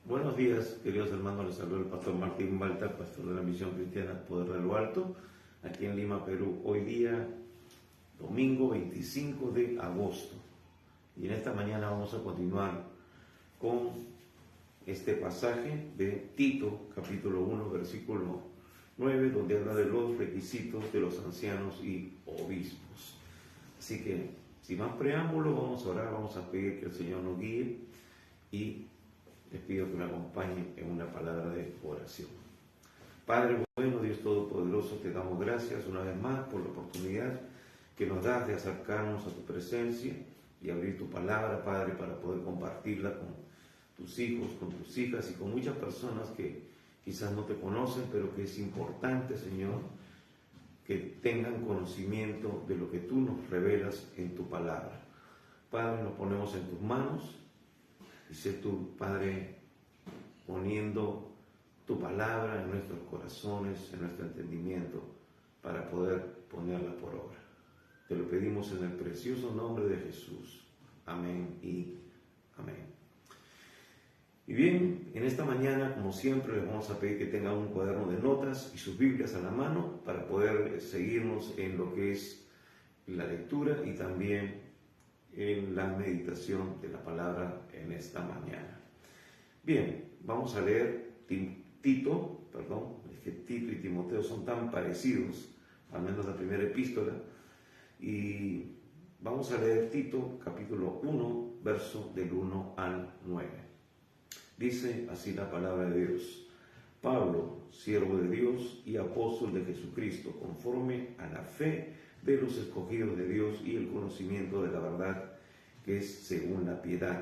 Buenos días, queridos hermanos, les saluda el pastor Martín Balta, pastor de la Misión Cristiana Poder de lo Alto, aquí en Lima, Perú. Hoy día, domingo 25 de agosto. Y en esta mañana vamos a continuar con este pasaje de Tito, capítulo 1, versículo 9, donde habla de los requisitos de los ancianos y obispos. Así que, sin más preámbulo, vamos a orar, vamos a pedir que el Señor nos guíe y les pido que me acompañen en una palabra de oración. Padre bueno, Dios Todopoderoso, te damos gracias una vez más por la oportunidad que nos das de acercarnos a tu presencia y abrir tu palabra, Padre, para poder compartirla con tus hijos, con tus hijas y con muchas personas que quizás no te conocen, pero que es importante, Señor, que tengan conocimiento de lo que tú nos revelas en tu palabra. Padre, nos ponemos en tus manos. Y sé tú, Padre, poniendo tu palabra en nuestros corazones, en nuestro entendimiento, para poder ponerla por obra. Te lo pedimos en el precioso nombre de Jesús. Amén y amén. Y bien, en esta mañana, como siempre, les vamos a pedir que tengan un cuaderno de notas y sus Biblias a la mano para poder seguirnos en lo que es la lectura y también en la meditación de la palabra en esta mañana. Bien, vamos a leer Tito, es que Tito y Timoteo son tan parecidos, al menos la primera epístola, y vamos a leer Tito capítulo 1, verso del 1 al 9. Dice así la palabra de Dios: Pablo, siervo de Dios y apóstol de Jesucristo, conforme a la fe de los escogidos de Dios y el conocimiento de la verdad que es según la piedad,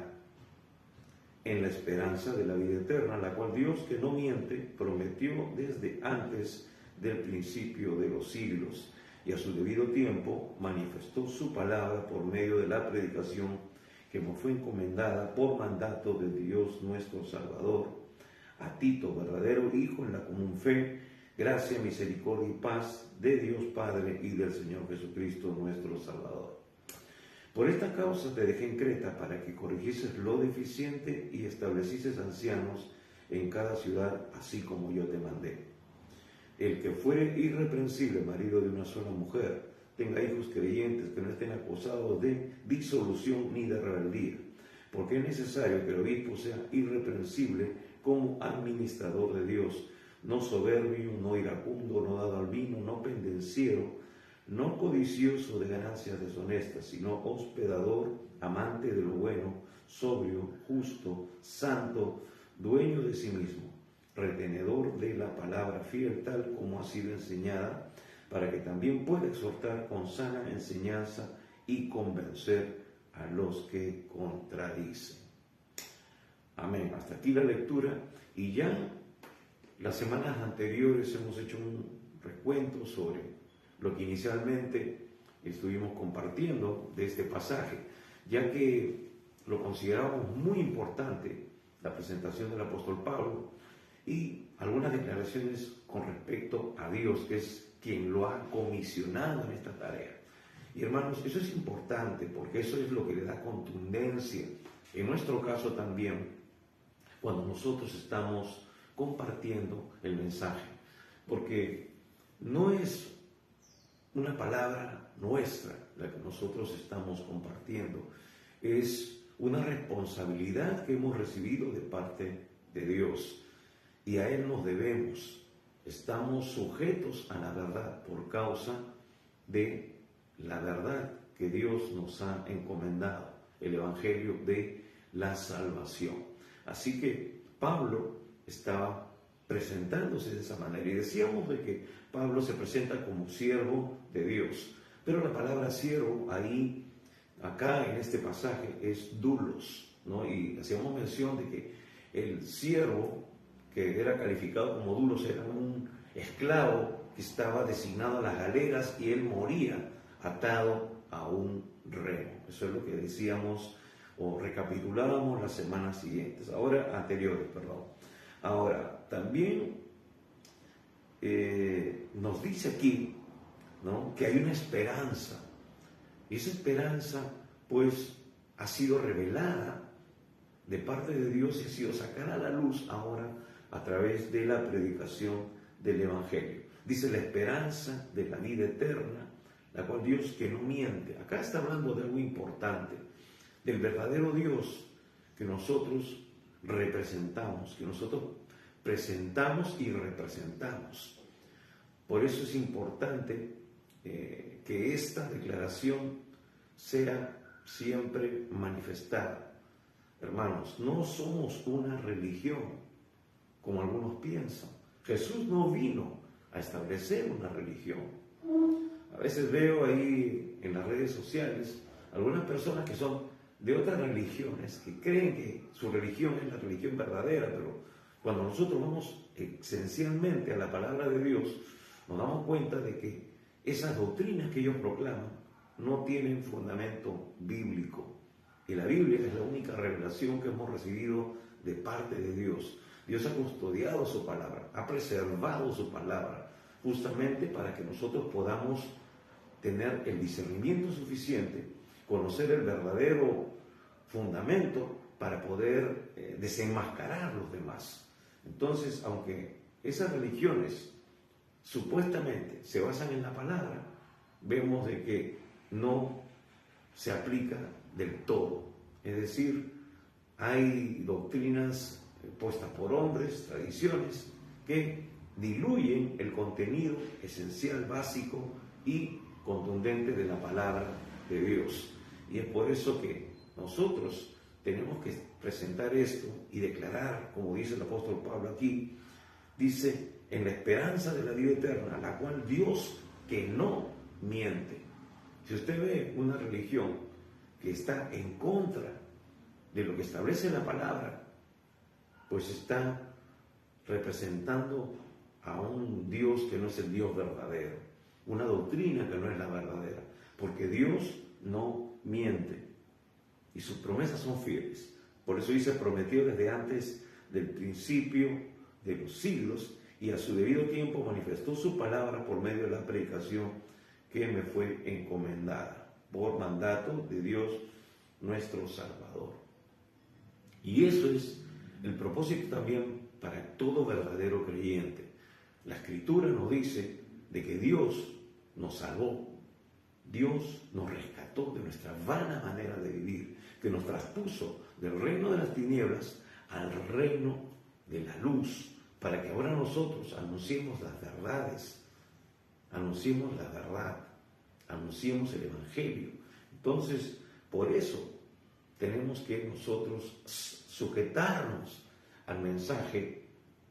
en la esperanza de la vida eterna, la cual Dios, que no miente, prometió desde antes del principio de los siglos, y a su debido tiempo manifestó su palabra por medio de la predicación que nos fue encomendada por mandato de Dios nuestro Salvador, a Tito, verdadero hijo en la común fe, gracia, misericordia y paz de Dios Padre y del Señor Jesucristo nuestro Salvador. Por esta causa te dejé en Creta para que corrigises lo deficiente y establecieses ancianos en cada ciudad, así como yo te mandé. El que fuere irreprensible, marido de una sola mujer, tenga hijos creyentes que no estén acusados de disolución ni de rebeldía, porque es necesario que el obispo sea irreprensible como administrador de Dios, no soberbio, no iracundo, no dado al vino, no pendenciero, no codicioso de ganancias deshonestas, sino hospedador, amante de lo bueno, sobrio, justo, santo, dueño de sí mismo, retenedor de la palabra fiel tal como ha sido enseñada, para que también pueda exhortar con sana enseñanza y convencer a los que contradicen. Amén. Hasta aquí la lectura, y ya las semanas anteriores hemos hecho un recuento sobre lo que inicialmente estuvimos compartiendo de este pasaje, ya que lo considerábamos muy importante, la presentación del apóstol Pablo y algunas declaraciones con respecto a Dios, que es quien lo ha comisionado en esta tarea. Y hermanos, eso es importante porque eso es lo que le da contundencia, en nuestro caso también, cuando nosotros estamos compartiendo el mensaje, porque no es una palabra nuestra la que nosotros estamos compartiendo, es una responsabilidad que hemos recibido de parte de Dios y a Él nos debemos. Estamos sujetos a la verdad por causa de la verdad que Dios nos ha encomendado, el Evangelio de la salvación. Así que Pablo estaba presentándose de esa manera, y decíamos de que Pablo se presenta como siervo de Dios, pero la palabra siervo acá en este pasaje es doulos, ¿no? Y hacíamos mención de que el siervo que era calificado como doulos era un esclavo que estaba designado a las galeras y él moría atado a un remo. Eso es lo que decíamos o recapitulábamos las semanas siguientes, anteriores. Ahora, también nos dice aquí, ¿no?, que hay una esperanza. Y esa esperanza, pues, ha sido revelada de parte de Dios y ha sido sacada a la luz ahora a través de la predicación del Evangelio. Dice la esperanza de la vida eterna, la cual Dios que no miente. Acá está hablando de algo importante, del verdadero Dios que nosotros representamos, que nosotros presentamos y representamos. Por eso es importante que esta declaración sea siempre manifestada. Hermanos, no somos una religión, como algunos piensan. Jesús no vino a establecer una religión. A veces veo ahí en las redes sociales algunas personas que son de otras religiones, que creen que su religión es la religión verdadera, pero cuando nosotros vamos esencialmente a la palabra de Dios, nos damos cuenta de que esas doctrinas que ellos proclaman no tienen fundamento bíblico. Y la Biblia es la única revelación que hemos recibido de parte de Dios. Dios ha custodiado su palabra, ha preservado su palabra, justamente para que nosotros podamos tener el discernimiento suficiente, conocer el verdadero fundamento para poder desenmascarar los demás. Entonces, aunque esas religiones supuestamente se basan en la palabra, vemos de que no se aplica del todo. Es decir, hay doctrinas puestas por hombres, tradiciones, que diluyen el contenido esencial, básico y contundente de la palabra de Dios. Y es por eso que nosotros tenemos que presentar esto y declarar, como dice el apóstol Pablo aquí, dice, en la esperanza de la vida eterna, la cual Dios que no miente. Si usted ve una religión que está en contra de lo que establece la palabra, pues está representando a un Dios que no es el Dios verdadero, una doctrina que no es la verdadera, porque Dios no miente y sus promesas son fieles. Por eso dice, prometió desde antes del principio de los siglos y a su debido tiempo manifestó su palabra por medio de la predicación que me fue encomendada por mandato de Dios nuestro Salvador. Y eso es el propósito también para todo verdadero creyente. La Escritura nos dice de que Dios nos salvó, Dios nos rescató de nuestra vana manera de vivir, que nos traspuso del reino de las tinieblas al reino de la luz, para que ahora nosotros anunciemos las verdades, anunciemos la verdad, anunciemos el Evangelio. Entonces, por eso tenemos que nosotros sujetarnos al mensaje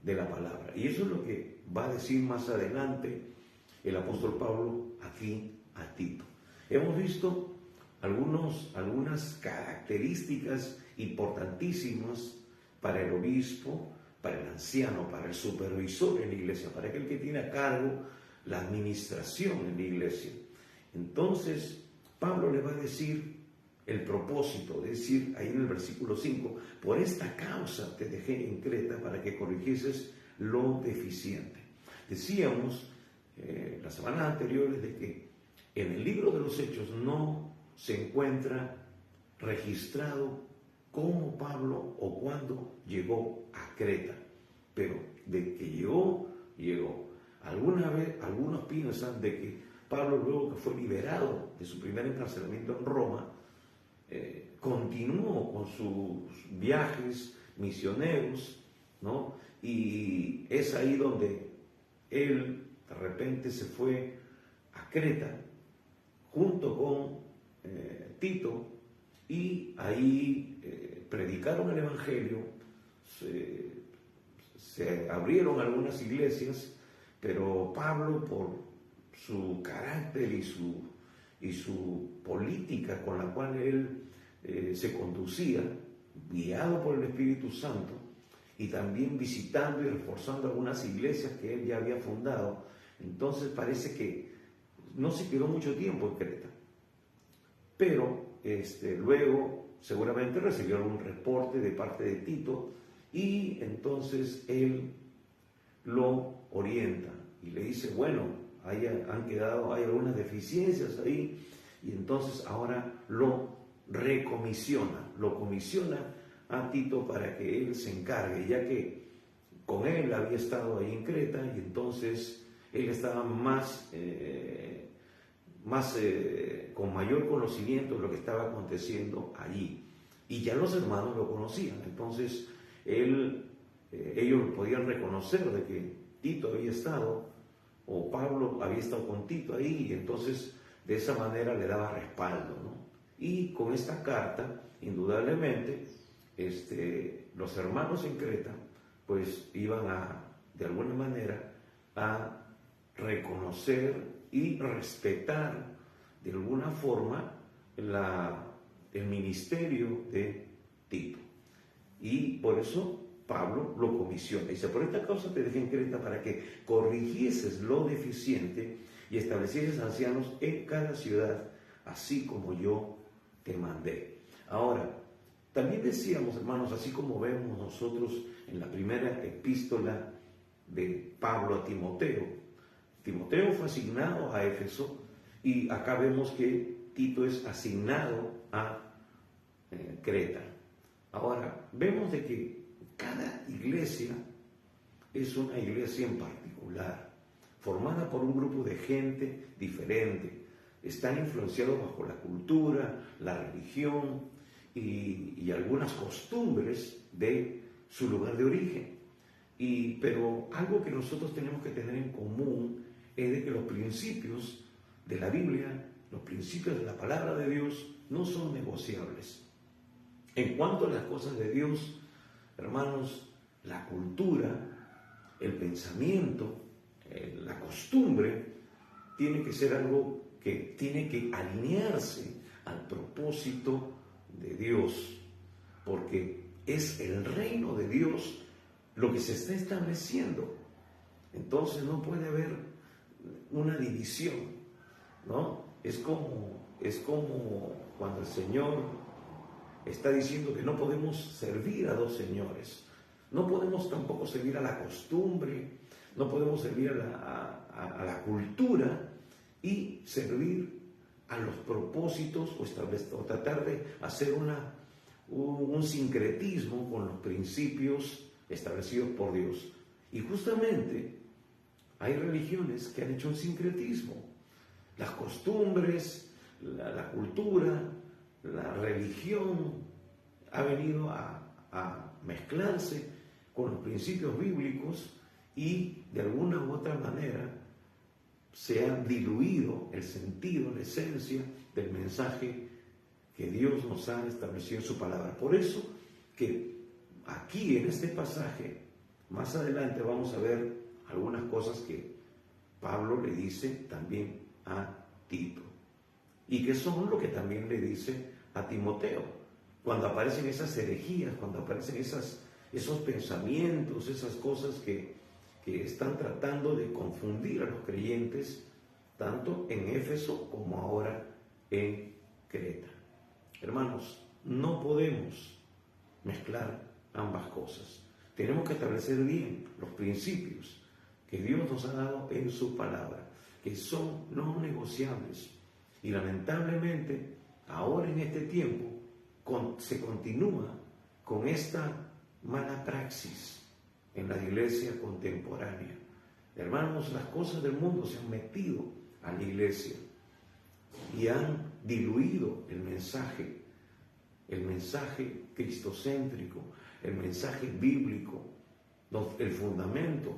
de la palabra. Y eso es lo que va a decir más adelante el apóstol Pablo aquí a Tito. Hemos visto algunas características importantísimas para el obispo, para el anciano, para el supervisor en la iglesia, para aquel que tiene a cargo la administración en la iglesia. Entonces, Pablo le va a decir el propósito, es decir, ahí en el versículo 5, por esta causa te dejé en Creta para que corrigieses lo deficiente. Decíamos las semanas anteriores de que en el libro de los Hechos no se encuentra registrado cómo Pablo o cuándo llegó a Creta, pero de que llegó. Algunos piensan de que Pablo, luego que fue liberado de su primer encarcelamiento en Roma, continuó con sus viajes misioneros, ¿no? Y es ahí donde él de repente se fue a Creta junto con Tito, y ahí predicaron el Evangelio, se abrieron algunas iglesias, pero Pablo, por su carácter y su política con la cual él se conducía, guiado por el Espíritu Santo, y también visitando y reforzando algunas iglesias que él ya había fundado, entonces parece que no se quedó mucho tiempo en Creta. Pero luego seguramente recibió algún reporte de parte de Tito, y entonces él lo orienta y le dice, bueno, hay algunas deficiencias ahí, y entonces ahora lo recomisiona, lo comisiona a Tito para que él se encargue, ya que con él había estado ahí en Creta y entonces él estaba con mayor conocimiento de lo que estaba aconteciendo allí. Y ya los hermanos lo conocían, entonces ellos podían reconocer de que Tito había estado, o Pablo había estado con Tito ahí, y entonces de esa manera le daba respaldo, ¿no? Y con esta carta, indudablemente, los hermanos en Creta, pues iban de alguna manera, a reconocer y respetar de alguna forma el ministerio de Tito. Y por eso Pablo lo comisiona. Dice: por esta causa te dejé en Creta para que corrigieses lo deficiente y establecieses ancianos en cada ciudad, así como yo te mandé. Ahora, también decíamos, hermanos, así como vemos nosotros en la primera epístola de Pablo a Timoteo. Timoteo fue asignado a Éfeso y acá vemos que Tito es asignado a Creta. Ahora, vemos de que cada iglesia es una iglesia en particular, formada por un grupo de gente diferente. Están influenciados bajo la cultura, la religión y algunas costumbres de su lugar de origen. Pero algo que nosotros tenemos que tener en común es de que los principios de la Biblia, los principios de la palabra de Dios, no son negociables. En cuanto a las cosas de Dios, hermanos, la cultura, el pensamiento, la costumbre, tiene que ser algo que tiene que alinearse al propósito de Dios, porque es el reino de Dios lo que se está estableciendo. Entonces no puede haber una división, ¿no? Es como cuando el Señor está diciendo que no podemos servir a dos señores. No podemos tampoco servir a la costumbre, no podemos servir a la cultura y servir a los propósitos o tratar de hacer un sincretismo con los principios establecidos por Dios. Y justamente hay religiones que han hecho un sincretismo. Las costumbres, la cultura, la religión ha venido a mezclarse con los principios bíblicos y de alguna u otra manera se ha diluido el sentido, la esencia del mensaje que Dios nos ha establecido en su palabra. Por eso que aquí en este pasaje, más adelante vamos a ver algunas cosas que Pablo le dice también a Tito y que son lo que también le dice a Timoteo. Cuando aparecen esas herejías, cuando aparecen esos pensamientos, esas cosas que están tratando de confundir a los creyentes, tanto en Éfeso como ahora en Creta. Hermanos, no podemos mezclar ambas cosas. Tenemos que establecer bien los principios que Dios nos ha dado en su palabra, que son no negociables. Y lamentablemente, ahora en este tiempo, se continúa con esta mala praxis en la iglesia contemporánea. Hermanos, las cosas del mundo se han metido a la iglesia y han diluido el mensaje cristocéntrico, el mensaje bíblico, el fundamento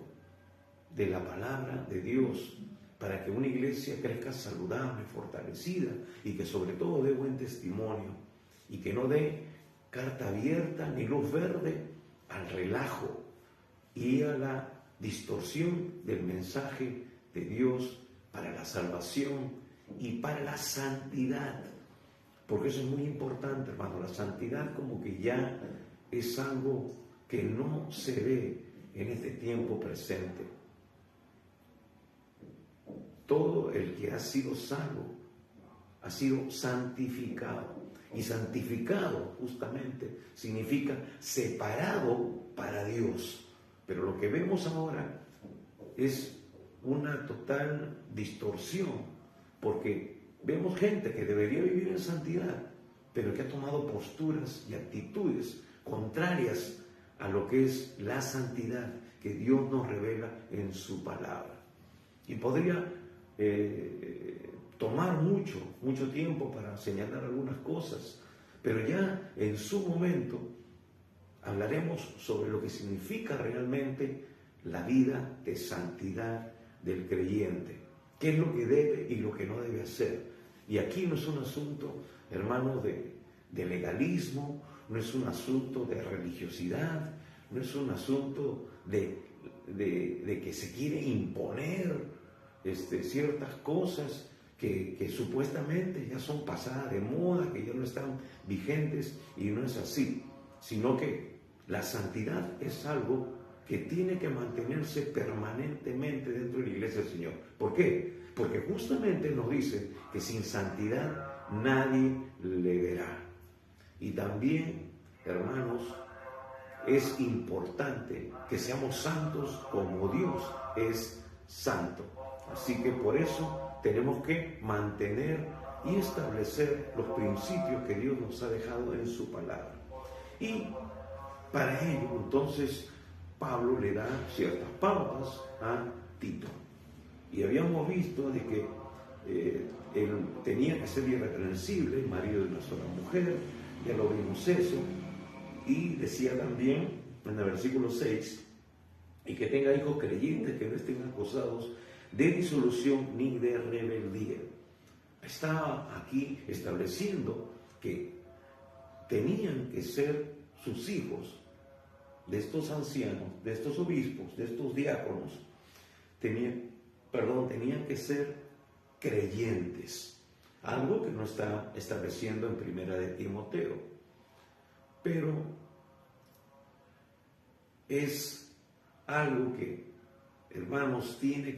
de la palabra de Dios, para que una iglesia crezca saludable, fortalecida y que sobre todo dé buen testimonio y que no dé carta abierta ni luz verde al relajo y a la distorsión del mensaje de Dios para la salvación y para la santidad. Porque eso es muy importante, hermano. La santidad como que ya es algo que no se ve en este tiempo presente. Todo el que ha sido salvo ha sido santificado. Y santificado justamente significa separado para Dios. Pero lo que vemos ahora es una total distorsión, porque vemos gente que debería vivir en santidad, pero que ha tomado posturas y actitudes contrarias a lo que es la santidad que Dios nos revela en su palabra. Y podría tomar mucho tiempo para señalar algunas cosas, pero ya en su momento hablaremos sobre lo que significa realmente la vida de santidad del creyente, qué es lo que debe y lo que no debe hacer. Y aquí no es un asunto, hermanos, de legalismo, no es un asunto de religiosidad, no es un asunto de que se quiere imponer ciertas cosas que supuestamente ya son pasadas de moda, que ya no están vigentes, y no es así, sino que la santidad es algo que tiene que mantenerse permanentemente dentro de la iglesia del Señor. ¿Por qué? Porque justamente nos dice que sin santidad nadie le verá. Y también, hermanos, es importante que seamos santos como Dios es santo. Así que por eso tenemos que mantener y establecer los principios que Dios nos ha dejado en su palabra. Y para ello, entonces, Pablo le da ciertas pautas a Tito. Y habíamos visto de que él tenía que ser irreprensible, marido de una sola mujer, ya lo vimos eso. Y decía también en el versículo 6, y que tenga hijos creyentes que no estén acosados de disolución ni de rebeldía. Estaba aquí estableciendo que tenían que ser sus hijos, de estos ancianos, de estos obispos, de estos diáconos, tenían que ser creyentes, algo que no está estableciendo en Primera de Timoteo, pero es algo que, hermanos, tiene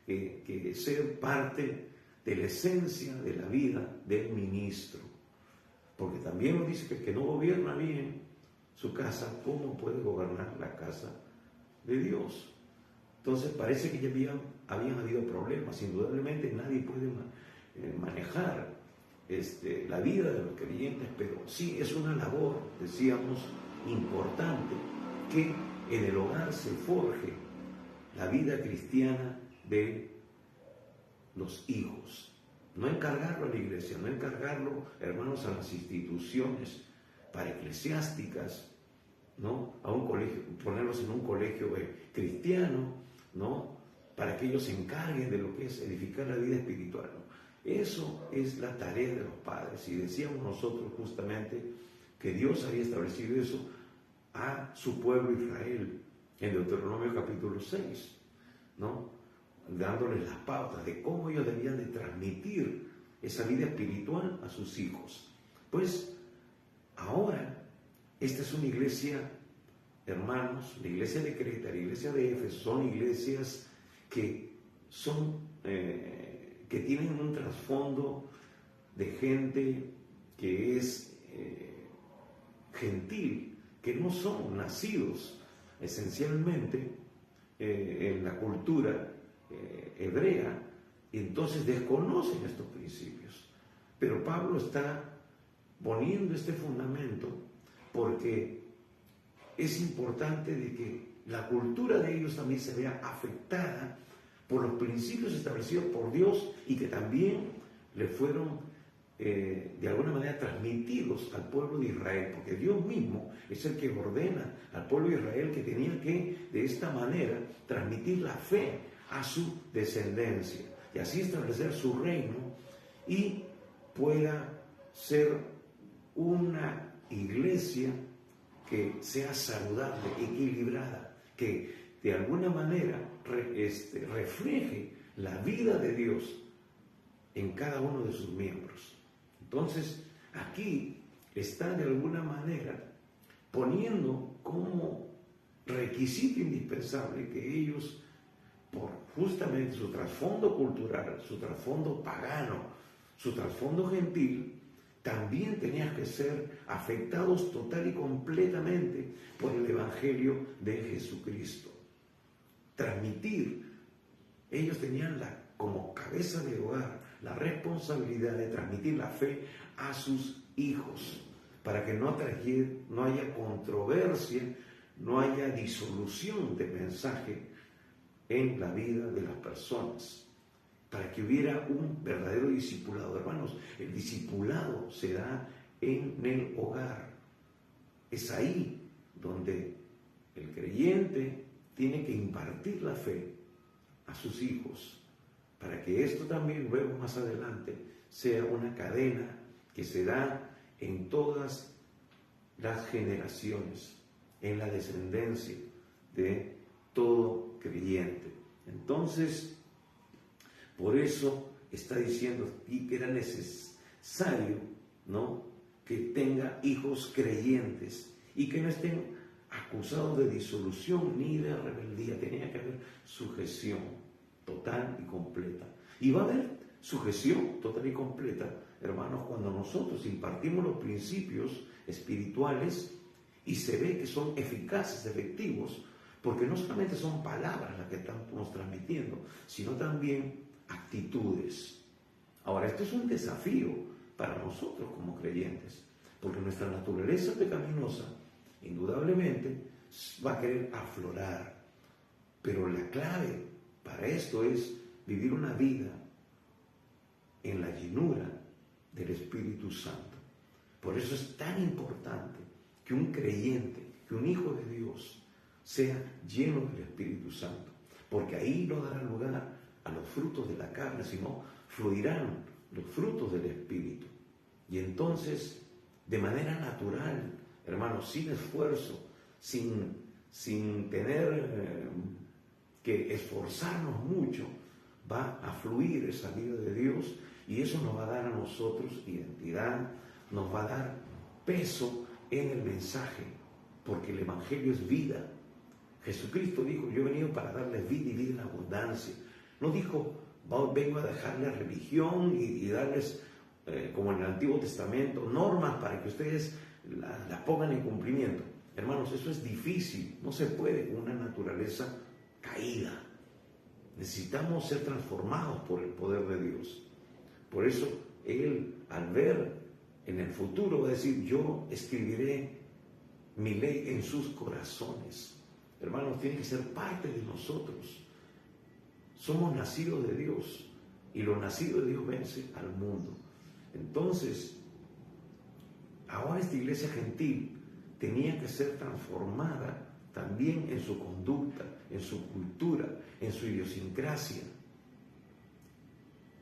que ser parte de la esencia de la vida del ministro, porque también nos dice que el que no gobierna bien su casa, ¿cómo puede gobernar la casa de Dios? Entonces parece que ya habían habido problemas. Indudablemente nadie puede manejar la vida de los creyentes, pero sí es una labor, decíamos, importante que en el hogar se forje la vida cristiana de los hijos. No encargarlo a la iglesia, no encargarlo, hermanos, a las instituciones paraeclesiásticas, ¿no? A un colegio, ponerlos en un colegio cristiano, ¿no? Para que ellos se encarguen de lo que es edificar la vida espiritual, ¿no? Eso es la tarea de los padres. Y decíamos nosotros justamente que Dios había establecido eso a su pueblo Israel en Deuteronomio capítulo 6, ¿no? Dándoles las pautas de cómo ellos debían de transmitir esa vida espiritual a sus hijos. Pues ahora, esta es una iglesia, hermanos, la iglesia de Creta, la iglesia de Éfeso, son iglesias que que tienen un trasfondo de gente que es gentil, que no son nacidos esencialmente en la cultura hebrea, y entonces desconocen estos principios. Pero Pablo está poniendo este fundamento porque es importante de que la cultura de ellos también se vea afectada por los principios establecidos por Dios y que también le fueron de alguna manera transmitidos al pueblo de Israel, porque Dios mismo es el que ordena al pueblo de Israel que tenía que de esta manera transmitir la fe a su descendencia y así establecer su reino y pueda ser una iglesia que sea saludable, equilibrada, que de alguna manera refleje la vida de Dios en cada uno de sus miembros. Entonces, aquí está de alguna manera poniendo como requisito indispensable que ellos, por justamente su trasfondo cultural, su trasfondo pagano, su trasfondo gentil, también tenían que ser afectados total y completamente por el Evangelio de Jesucristo. Transmitir, ellos tenían como cabeza de hogar la responsabilidad de transmitir la fe a sus hijos, para que no haya controversia, no haya disolución de mensaje en la vida de las personas, para que hubiera un verdadero discipulado. Hermanos, el discipulado se da en el hogar. Es ahí donde el creyente tiene que impartir la fe a sus hijos, para que esto también luego más adelante sea una cadena que se da en todas las generaciones, en la descendencia de todo creyente. Entonces, por eso está diciendo aquí que era necesario, ¿no?, que tenga hijos creyentes y que no estén acusados de disolución ni de rebeldía. Tenía que haber sujeción total y completa. Y va a haber sujeción total y completa, hermanos, cuando nosotros impartimos los principios espirituales y se ve que son eficaces, efectivos, porque no solamente son palabras las que estamos transmitiendo, sino también actitudes. Ahora, esto es un desafío para nosotros como creyentes, porque nuestra naturaleza pecaminosa indudablemente va a querer aflorar, pero la clave para esto es vivir una vida en la llenura del Espíritu Santo. Por eso es tan importante que un creyente, que un hijo de Dios sea lleno del Espíritu Santo, porque ahí no dará lugar a los frutos de la carne, sino fluirán los frutos del Espíritu. Y entonces, de manera natural, hermanos, sin esfuerzo, sin tener que esforzarnos mucho, va a fluir esa vida de Dios, y eso nos va a dar a nosotros identidad, nos va a dar peso en el mensaje, porque el Evangelio es vida. Jesucristo dijo: yo he venido para darles vida y vida en abundancia. No dijo: vengo a dejarles religión y darles, como en el Antiguo Testamento, normas para que ustedes las pongan en cumplimiento. Hermanos, eso es difícil, no se puede con una naturaleza caída. Necesitamos ser transformados por el poder de Dios. Por eso Él, al ver en el futuro, va a decir: yo escribiré mi ley en sus corazones. Hermanos, tiene que ser parte de nosotros. Somos nacidos de Dios, y lo nacido de Dios vence al mundo. Entonces, ahora esta iglesia gentil tenía que ser transformada también en su conducta, en su cultura, en su idiosincrasia.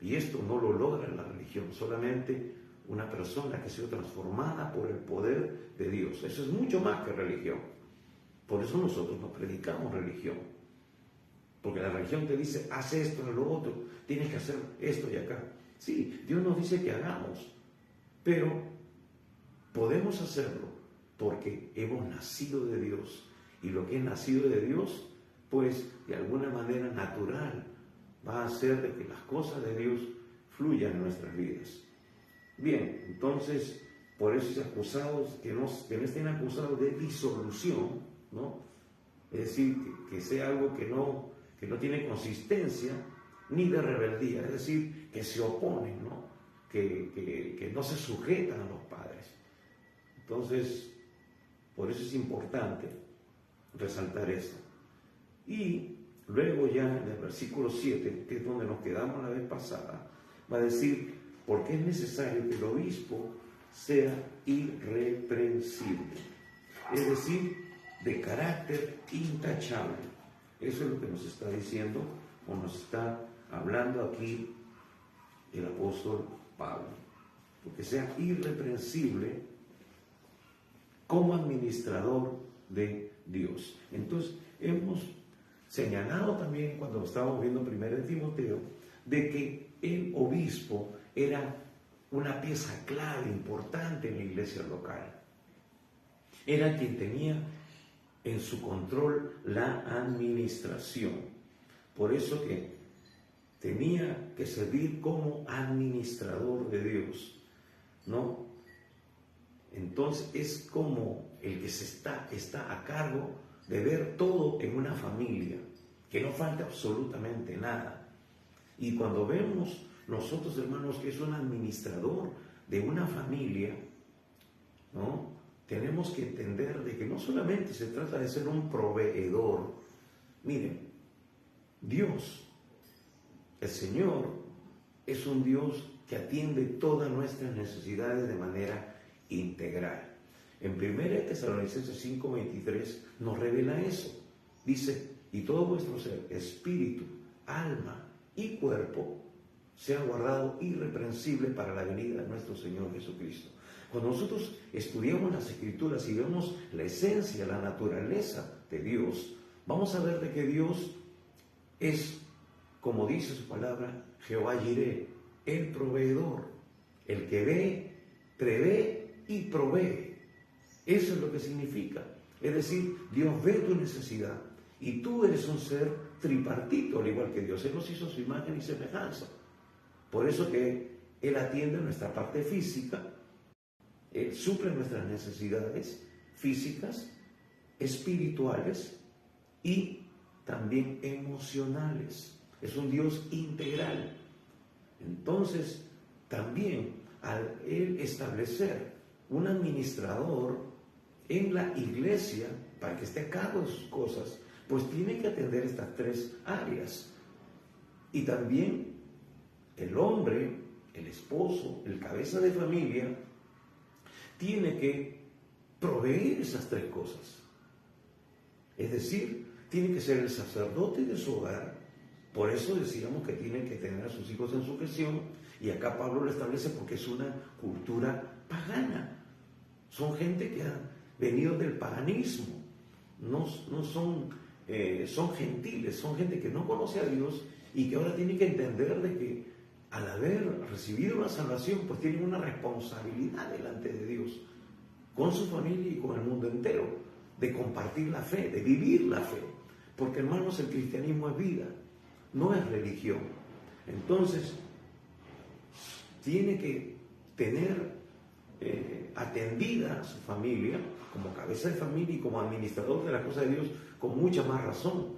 Y esto no lo logra la religión, solamente una persona que ha sido transformada por el poder de Dios. Eso es mucho más que religión. Por eso nosotros no predicamos religión. Porque la religión te dice: haz esto, haz lo otro, tienes que hacer esto y acá. Sí, Dios nos dice que hagamos, pero podemos hacerlo porque hemos nacido de Dios. Y lo que es nacido de Dios, pues de alguna manera natural, va a hacer de que las cosas de Dios fluyan en nuestras vidas. Bien, entonces, por eso acusados, que no estén acusados de disolución, ¿no? Es decir, que sea algo que no tiene consistencia, ni de rebeldía, es decir, que se oponen, ¿no? Que no se sujetan a los padres. Entonces, por eso es importante resaltar esto. Y luego ya en el versículo 7, que es donde nos quedamos la vez pasada, va a decir: porque es necesario que el obispo sea irreprensible, es decir, de carácter intachable. Eso es lo que nos está diciendo, o nos está hablando aquí el apóstol Pablo, porque sea irreprensible como administrador de Dios. Entonces, hemos señalado también, cuando estábamos viendo 1 Timoteo, de que el obispo era una pieza clave, importante en la iglesia local. Era quien tenía en su control la administración. Por eso que tenía que servir como administrador de Dios, ¿no? Entonces es como el que está a cargo de ver todo en una familia, que no falte absolutamente nada. Y cuando vemos nosotros, hermanos, que es un administrador de una familia, ¿no? Tenemos que entender de que no solamente se trata de ser un proveedor. Miren, Dios, el Señor, es un Dios que atiende todas nuestras necesidades de manera integral. En 1 Tesalonicenses 5:23 nos revela eso. Dice, y todo vuestro ser, espíritu, alma y cuerpo, sea guardado irreprensible para la venida de nuestro Señor Jesucristo. Cuando nosotros estudiamos las Escrituras y vemos la esencia, la naturaleza de Dios, vamos a ver de que Dios es, como dice su palabra, Jehová Jireh, el proveedor, el que ve, prevé y provee. Eso es lo que significa. Es decir, Dios ve tu necesidad y tú eres un ser tripartito, al igual que Dios. Él nos hizo su imagen y semejanza. Por eso que Él atiende nuestra parte física, Él suple nuestras necesidades físicas, espirituales y también emocionales. Es un Dios integral. Entonces, también al Él establecer un administrador en la iglesia para que esté a cargo de sus cosas, pues tiene que atender estas tres áreas. Y también el hombre, el esposo, el cabeza de familia, tiene que proveer esas tres cosas. Es decir, tiene que ser el sacerdote de su hogar. Por eso decíamos que tiene que tener a sus hijos en sujeción, y acá Pablo lo establece porque es una cultura pagana. Son gente que ha venido del paganismo, no son, son gentiles, son gente que no conoce a Dios y que ahora tiene que entender de que al haber recibido la salvación, pues tienen una responsabilidad delante de Dios, con su familia y con el mundo entero, de compartir la fe, de vivir la fe. Porque, hermanos, el cristianismo es vida, no es religión. Entonces, tiene que tener atendida a su familia, como cabeza de familia y como administrador de las cosas de Dios, con mucha más razón.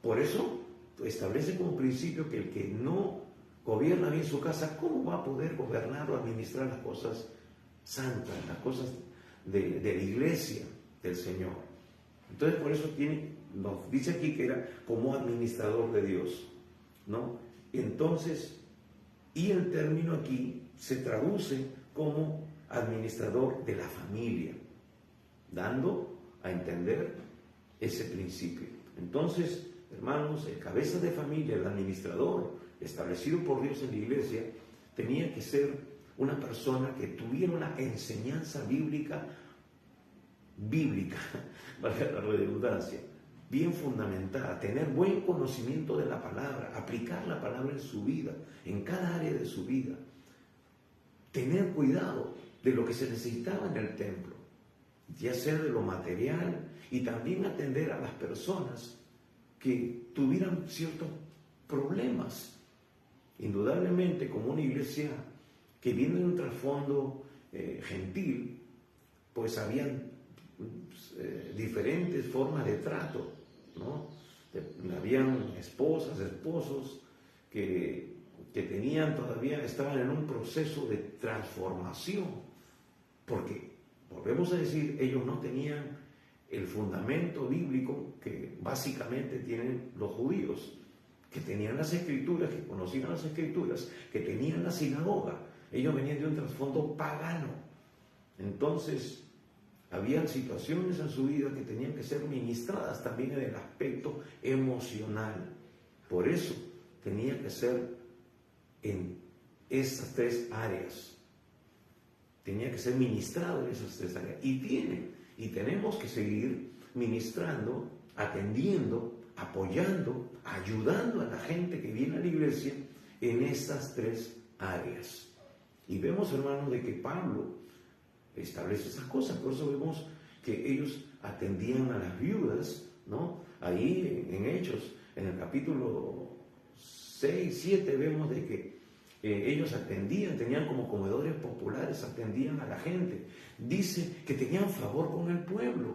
Por eso, establece como principio que el que no gobierna bien su casa, ¿cómo va a poder gobernar o administrar las cosas santas, las cosas de la iglesia del Señor? Entonces, por eso nos dice aquí que era como administrador de Dios, ¿no? Entonces, y el término aquí se traduce como administrador de la familia, dando a entender ese principio. Entonces, hermanos, el cabeza de familia, el administrador establecido por Dios en la iglesia, tenía que ser una persona que tuviera una enseñanza bíblica, valga la redundancia, bien fundamentada, tener buen conocimiento de la palabra, aplicar la palabra en su vida, en cada área de su vida, tener cuidado de lo que se necesitaba en el templo, ya sea de lo material, y también atender a las personas que tuvieran ciertos problemas. Indudablemente, como una iglesia que viene de un trasfondo gentil, pues habían diferentes formas de trato, ¿no? Habían esposas, esposos que estaban en un proceso de transformación, porque, volvemos a decir, ellos no tenían el fundamento bíblico que básicamente tienen los judíos, que tenían las escrituras, que conocían las escrituras, que tenían la sinagoga. Ellos venían de un trasfondo pagano. Entonces, habían situaciones en su vida que tenían que ser ministradas también en el aspecto emocional. Por eso, tenía que ser en esas tres áreas. Tenía que ser ministrado en esas tres áreas. Y tenemos que seguir ministrando, atendiendo, apoyando, ayudando a la gente que viene a la iglesia en estas tres áreas. Y vemos, hermanos, de que Pablo establece esas cosas. Por eso vemos que ellos atendían a las viudas, ¿no? Ahí en Hechos, en el capítulo 6, 7, vemos de que ellos atendían, tenían como comedores populares, atendían a la gente. Dice que tenían favor con el pueblo.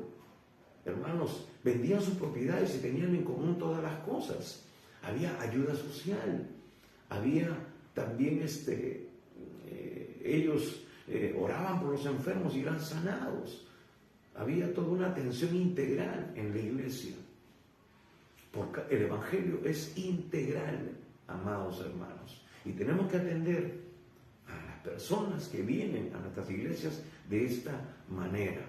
Hermanos, vendían sus propiedades y tenían en común todas las cosas. Había ayuda social, había también ellos oraban por los enfermos y eran sanados. Había toda una atención integral en la iglesia. Porque el Evangelio es integral, amados hermanos. Y tenemos que atender a las personas que vienen a nuestras iglesias de esta manera.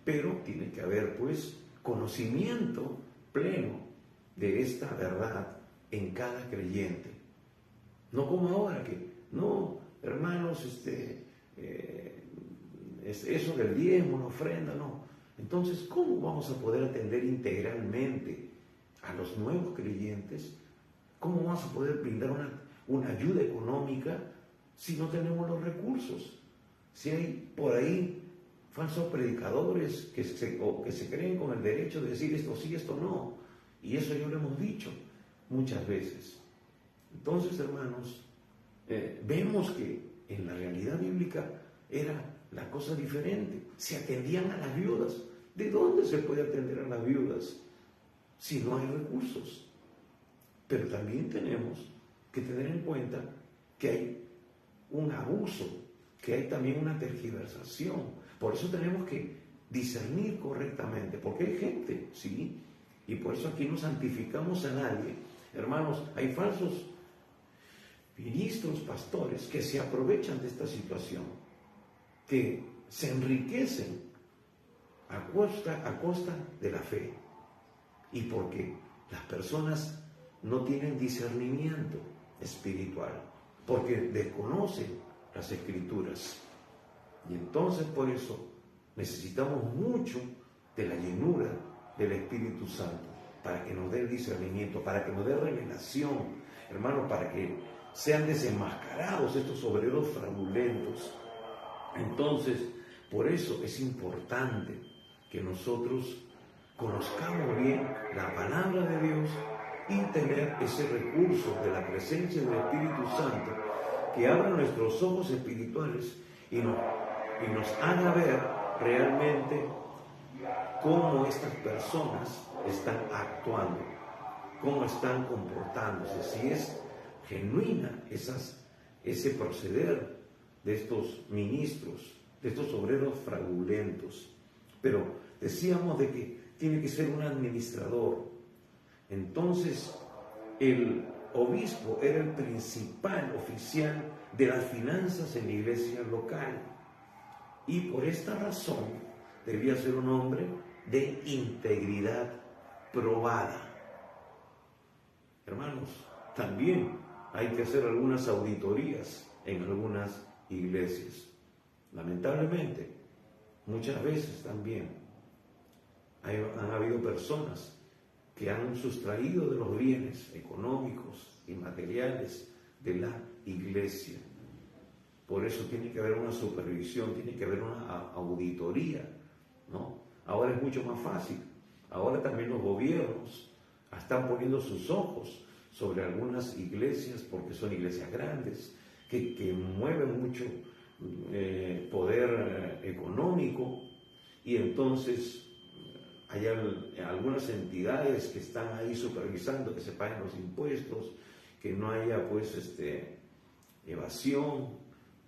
Pero tiene que haber, pues, conocimiento pleno de esta verdad en cada creyente. No como ahora que, no, hermanos, es eso del diezmo, la ofrenda, no. Entonces, ¿cómo vamos a poder atender integralmente a los nuevos creyentes? ¿Cómo vamos a poder brindar una ayuda económica si no tenemos los recursos? Si hay por ahí falsos predicadores que se creen con el derecho de decir esto sí, esto no. Y eso ya lo hemos dicho muchas veces. Entonces, hermanos, vemos que en la realidad bíblica era la cosa diferente. Se atendían a las viudas. ¿De dónde se puede atender a las viudas si no hay recursos? Pero también tenemos que tener en cuenta que hay un abuso, que hay también una tergiversación. Por eso tenemos que discernir correctamente, porque hay gente, ¿sí? Y por eso aquí no santificamos a nadie. Hermanos, hay falsos ministros, pastores, que se aprovechan de esta situación, que se enriquecen a costa de la fe. Y porque las personas no tienen discernimiento espiritual, porque desconocen las Escrituras. Y entonces por eso necesitamos mucho de la llenura del Espíritu Santo, para que nos dé el discernimiento, para que nos dé revelación, hermanos, para que sean desenmascarados estos obreros fraudulentos. Entonces, por eso es importante que nosotros conozcamos bien la palabra de Dios y tener ese recurso de la presencia del Espíritu Santo que abra nuestros ojos espirituales y nos haga ver realmente cómo estas personas están actuando, cómo están comportándose, si es genuina ese proceder de estos ministros, de estos obreros fraudulentos. Pero decíamos de que tiene que ser un administrador. Entonces, el obispo era el principal oficial de las finanzas en la iglesia local. Y por esta razón debía ser un hombre de integridad probada. Hermanos, también hay que hacer algunas auditorías en algunas iglesias. Lamentablemente, muchas veces también han habido personas que han sustraído de los bienes económicos y materiales de la iglesia. Por eso tiene que haber una supervisión, tiene que haber una auditoría, ¿no? Ahora es mucho más fácil. Ahora también los gobiernos están poniendo sus ojos sobre algunas iglesias, porque son iglesias grandes, que mueven mucho poder económico, y entonces hay algunas entidades que están ahí supervisando que se paguen los impuestos, que no haya pues evasión,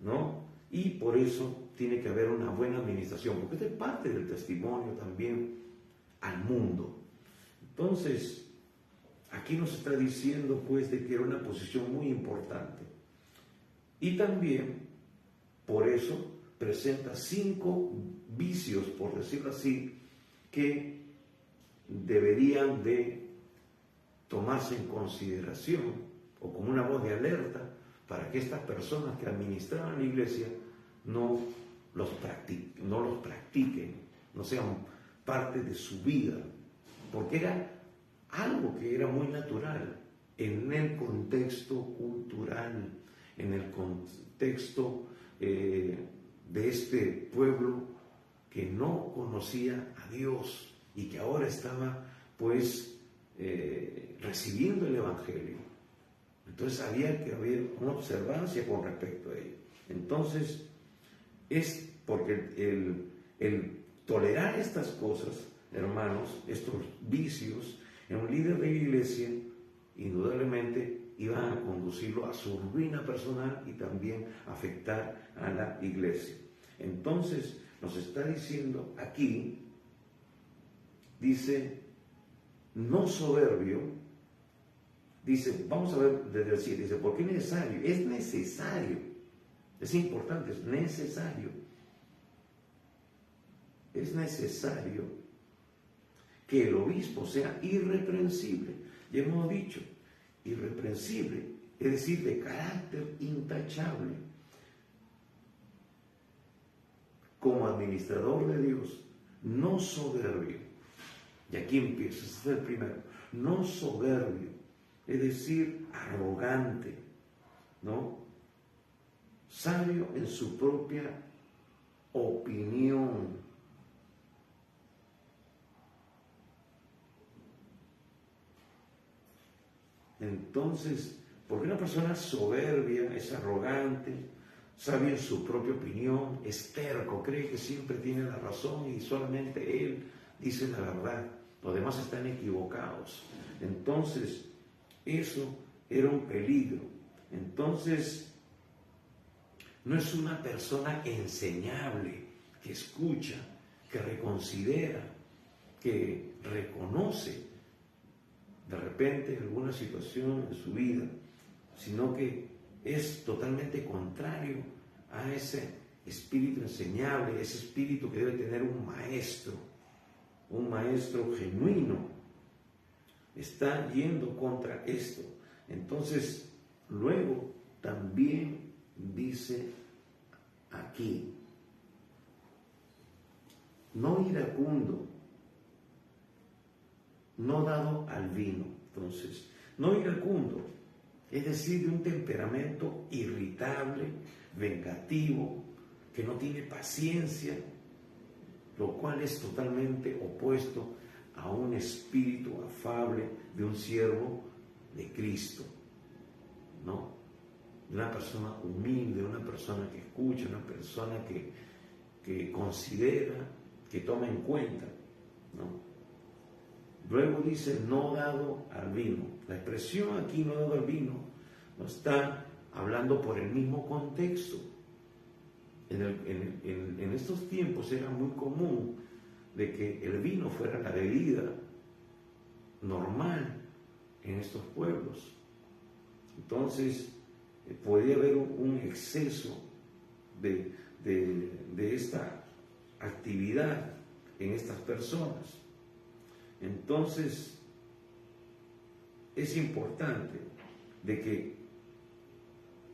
¿no? Y por eso tiene que haber una buena administración, porque esto es parte del testimonio también al mundo. Entonces, aquí nos está diciendo pues de que era una posición muy importante. Y también, por eso, presenta 5 vicios, por decirlo así, que deberían de tomarse en consideración o como una voz de alerta para que estas personas que administraban la iglesia no los practiquen, no sean parte de su vida, porque era algo que era muy natural en el contexto cultural, en el contexto de este pueblo que no conocía a Dios y que ahora estaba pues recibiendo el Evangelio. Entonces había que haber una observancia con respecto a ello. Entonces es porque el tolerar estas cosas, hermanos, estos vicios en un líder de la iglesia, indudablemente iban a conducirlo a su ruina personal y también afectar a la iglesia. Entonces nos está diciendo aquí, dice, no soberbio, dice, vamos a ver desde el 7, dice, ¿por qué necesario? Es necesario, es importante, es necesario que el obispo sea irreprensible. Ya hemos dicho, irreprensible, es decir, de carácter intachable, como administrador de Dios, no soberbio. Y aquí empieza, ese es el primero, no soberbio, es decir, arrogante, ¿no? Sabio en su propia opinión. Entonces, porque una persona soberbia, es arrogante, sabio en su propia opinión, es terco, cree que siempre tiene la razón y solamente él dice la verdad, los demás están equivocados. Entonces, eso era un peligro. Entonces, no es una persona enseñable, que escucha, que reconsidera, que reconoce de repente alguna situación en su vida, sino que es totalmente contrario a ese espíritu enseñable, ese espíritu que debe tener un maestro genuino. Está yendo contra esto. Entonces, luego también dice aquí, no iracundo, no dado al vino. Entonces, no iracundo, es decir, de un temperamento irritable, vengativo, que no tiene paciencia, lo cual es totalmente opuesto a un espíritu afable de un siervo de Cristo, ¿no? De una persona humilde, una persona que escucha, una persona que considera, que toma en cuenta, ¿no? Luego dice, no dado al vino. La expresión aquí, no dado al vino, no está hablando por el mismo contexto. En estos tiempos era muy común de que el vino fuera la bebida normal en estos pueblos. Entonces, podía haber un exceso de esta actividad en estas personas. Entonces, es importante de que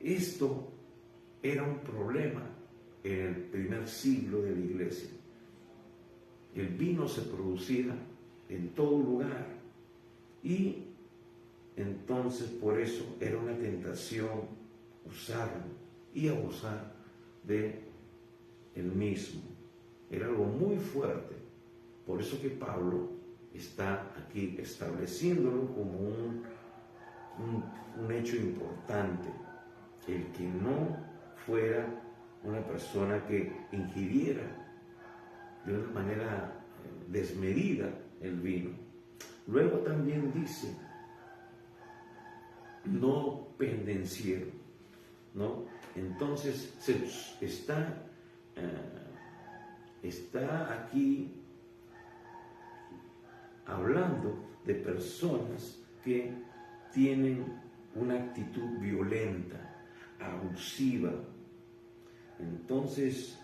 esto era un problema en el primer siglo de la iglesia. El vino se producía en todo lugar y entonces por eso era una tentación usarlo y abusar de el mismo. Era algo muy fuerte. Por eso que Pablo está aquí estableciéndolo como un hecho importante, el que no fuera una persona que ingiriera de una manera desmedida el vino. Luego también dice, no pendenciero, ¿no? Entonces está aquí hablando de personas que tienen una actitud violenta, abusiva. Entonces,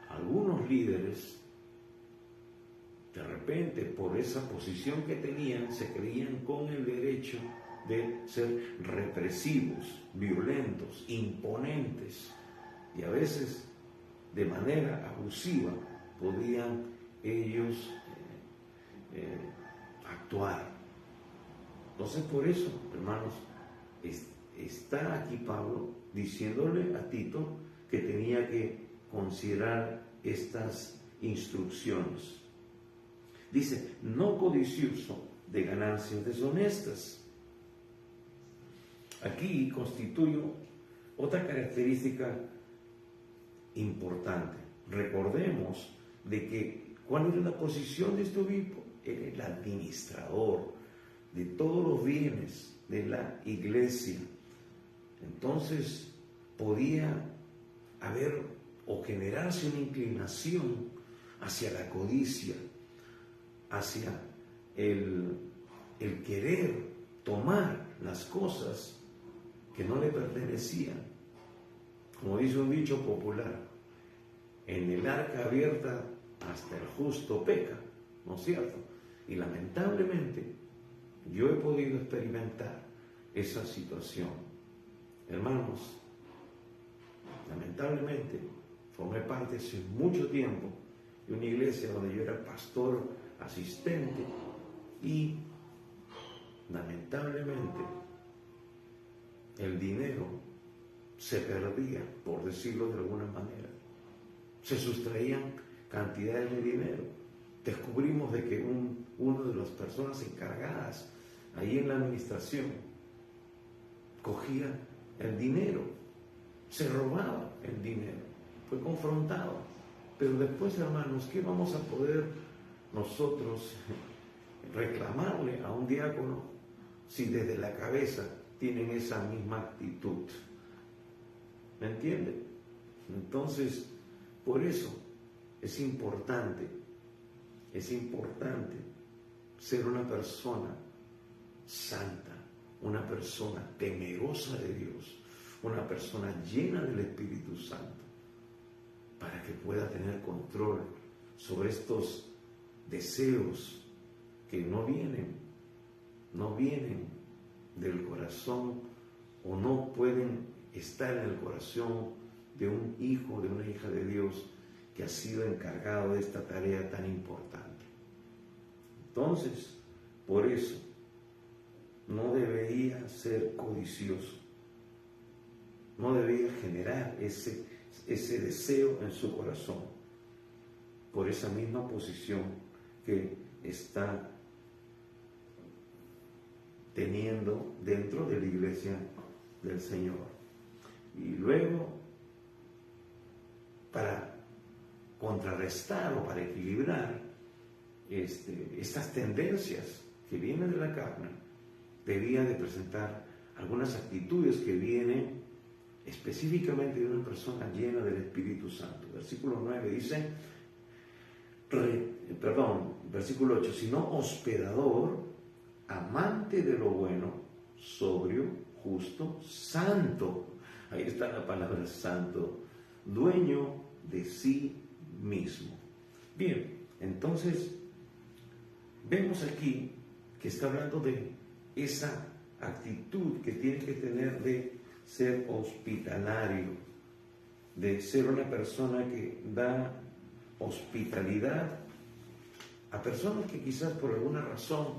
algunos líderes, de repente, por esa posición que tenían, se creían con el derecho de ser represivos, violentos, imponentes, y a veces, de manera abusiva, podían ellos actuar. Entonces, por eso, hermanos, está aquí Pablo diciéndole a Tito que tenía que considerar estas instrucciones. Dice, no codicioso de ganancias deshonestas. Aquí constituye otra característica importante. Recordemos de que ¿cuál era la posición de este obispo? Él era el administrador de todos los bienes de la iglesia. Entonces podía haber o generarse una inclinación hacia la codicia, hacia el querer tomar las cosas que no le pertenecían. Como dice un dicho popular, en el arca abierta hasta el justo peca, ¿no es cierto? Y lamentablemente yo he podido experimentar esa situación. Hermanos, lamentablemente formé parte hace mucho tiempo de una iglesia donde yo era pastor asistente y lamentablemente el dinero se perdía, por decirlo de alguna manera. Se sustraían cantidades de dinero. Descubrimos de que uno de las personas encargadas ahí en la administración cogía el dinero, se robaba el dinero, fue confrontado. Pero después, hermanos, ¿qué vamos a poder nosotros reclamarle a un diácono si desde la cabeza tienen esa misma actitud? ¿Me entienden? Entonces, por eso es importante ser una persona santa, una persona temerosa de Dios, una persona llena del Espíritu Santo, para que pueda tener control sobre estos deseos que no vienen del corazón o no pueden estar en el corazón de un hijo, de una hija de Dios que ha sido encargado de esta tarea tan importante. Entonces, por eso, no debería ser codicioso, no debería generar ese deseo en su corazón, por esa misma posición que está teniendo dentro de la iglesia del Señor. Y luego, para contrarrestar o para equilibrar estas tendencias que vienen de la carne, debía de presentar algunas actitudes que vienen específicamente de una persona llena del Espíritu Santo. Versículo 9 dice, versículo 8, sino hospedador, amante de lo bueno, sobrio, justo, santo. Ahí está la palabra santo, dueño de sí mismo. Bien, entonces vemos aquí que está hablando de esa actitud que tiene que tener de ser hospitalario, de ser una persona que da hospitalidad a personas que quizás por alguna razón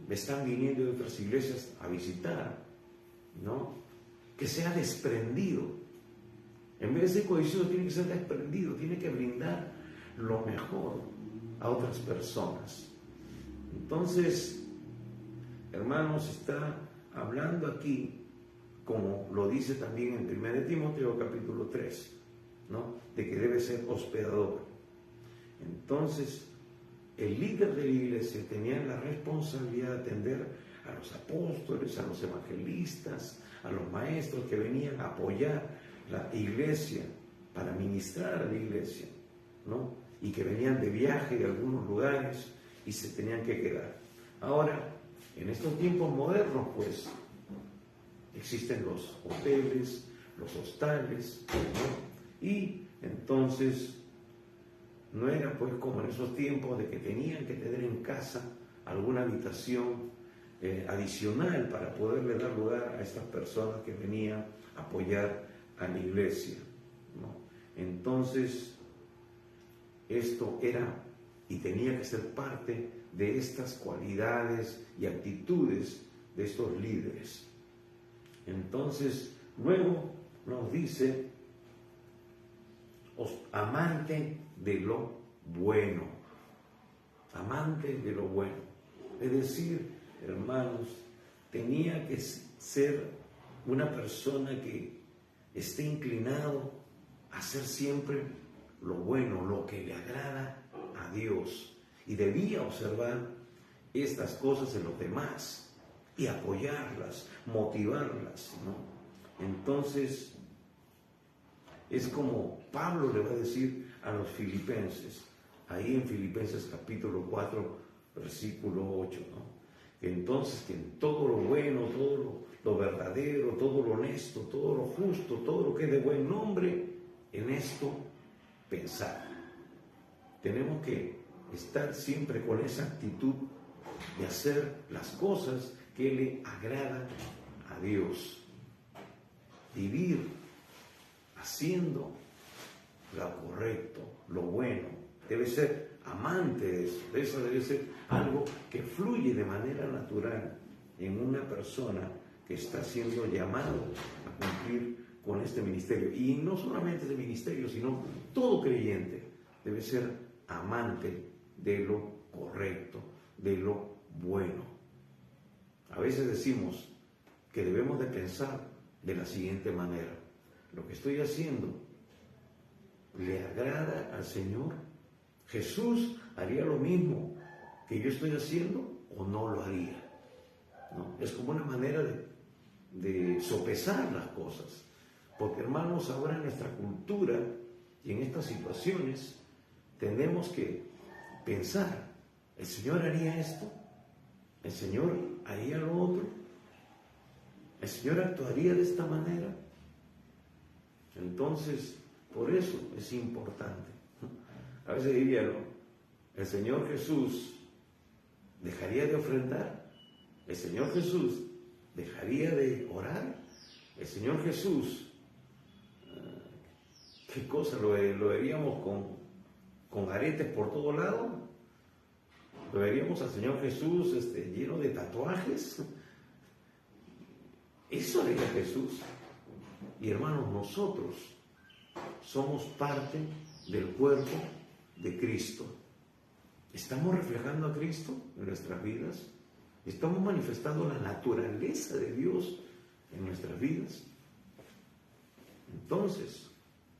están viniendo de otras iglesias a visitar, ¿no? Que sea desprendido. En vez de ser codicioso, tiene que ser desprendido, tiene que brindar lo mejor a otras personas. Entonces, hermanos, está hablando aquí, como lo dice también en 1 Timoteo capítulo 3, ¿no? De que debe ser hospedador. Entonces, el líder de la iglesia tenía la responsabilidad de atender a los apóstoles, a los evangelistas, a los maestros que venían a apoyar la iglesia, para ministrar a la iglesia, ¿no? Y que venían de viaje de algunos lugares y se tenían que quedar. Ahora, en estos tiempos modernos, pues, existen los hoteles, los hostales, ¿no? Y entonces no era pues como en esos tiempos de que tenían que tener en casa alguna habitación adicional para poderle dar lugar a estas personas que venían a apoyar a la iglesia, ¿no? Entonces, esto era y tenía que ser parte de estas cualidades y actitudes de estos líderes. Entonces, luego nos dice, amante de lo bueno, amante de lo bueno. Es decir, hermanos, tenía que ser una persona que esté inclinado a hacer siempre lo bueno, lo que le agrada a Dios. Y debía observar estas cosas en los demás. y apoyarlas, motivarlas, ¿no? Entonces, es como Pablo le va a decir a los filipenses, ahí en Filipenses capítulo 4, versículo 8, ¿no? Entonces, que en todo lo bueno, todo lo verdadero, todo lo honesto, todo lo justo, todo lo que es de buen nombre, en esto pensar. Tenemos que estar siempre con esa actitud de hacer las cosas que le agradan a Dios. Vivir haciendo lo correcto, lo bueno. Debe ser amante de eso. Eso debe ser algo que fluye de manera natural en una persona que está siendo llamado a cumplir con este ministerio. Y no solamente de ministerio, sino todo creyente debe ser amante de lo correcto, de lo bueno. A veces decimos que debemos de pensar de la siguiente manera: lo que estoy haciendo le agrada al Señor. Jesús haría lo mismo que yo estoy haciendo o no lo haría, ¿no? Es como una manera de sopesar las cosas, porque hermanos, ahora en nuestra cultura y en estas situaciones tenemos que pensar: ¿el Señor haría esto? ¿El Señor haría lo otro? ¿El Señor actuaría de esta manera? Entonces, por eso es importante. A veces diría, ¿no?, ¿el Señor Jesús dejaría de ofrendar? ¿El Señor Jesús dejaría de orar? ¿El Señor Jesús, qué cosa, lo veríamos con aretes por todo lado? ¿Lo veríamos al Señor Jesús lleno de tatuajes? Eso haría Jesús. Y hermanos, nosotros somos parte del cuerpo de Cristo. ¿Estamos reflejando a Cristo en nuestras vidas? ¿Estamos manifestando la naturaleza de Dios en nuestras vidas? Entonces,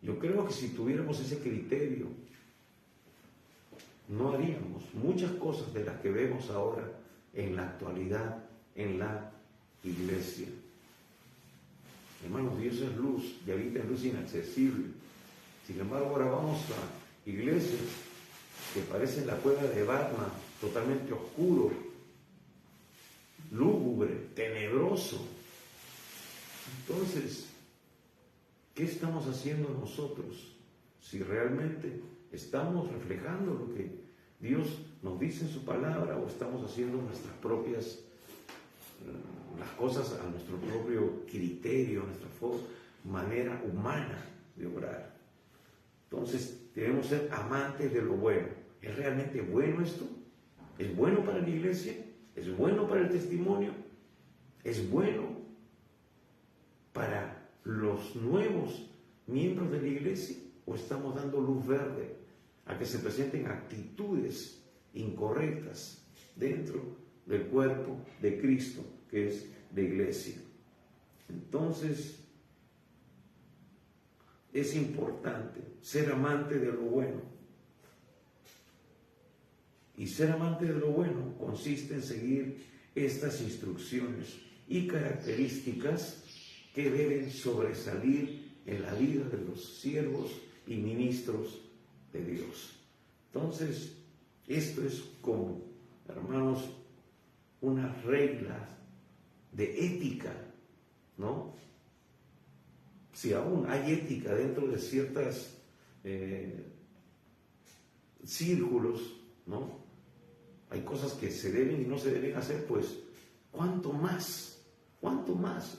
yo creo que si tuviéramos ese criterio, no haríamos muchas cosas de las que vemos ahora en la actualidad en la iglesia. Hermanos, Dios es luz y habita en luz inaccesible. Sin embargo, ahora vamos a iglesias que parecen la cueva de Batman, totalmente oscuro, lúgubre, tenebroso. Entonces, ¿qué estamos haciendo nosotros? Si realmente estamos reflejando lo que Dios nos dice en su palabra, o estamos haciendo nuestras propias, las cosas a nuestro propio criterio, a nuestra manera humana de obrar. Entonces, debemos ser amantes de lo bueno. ¿Es realmente bueno esto? ¿Es bueno para la iglesia? ¿Es bueno para el testimonio? ¿Es bueno para los nuevos miembros de la iglesia? ¿O estamos dando luz verde a que se presenten actitudes incorrectas dentro del cuerpo de Cristo, que es la iglesia? Entonces, es importante ser amante de lo bueno. Y ser amante de lo bueno consiste en seguir estas instrucciones y características que deben sobresalir en la vida de los siervos y ministros de Dios. Entonces, esto es como, hermanos, unas reglas de ética, ¿no? Si aún hay ética dentro de ciertos círculos, ¿no? Hay cosas que se deben y no se deben hacer, pues, ¿cuánto más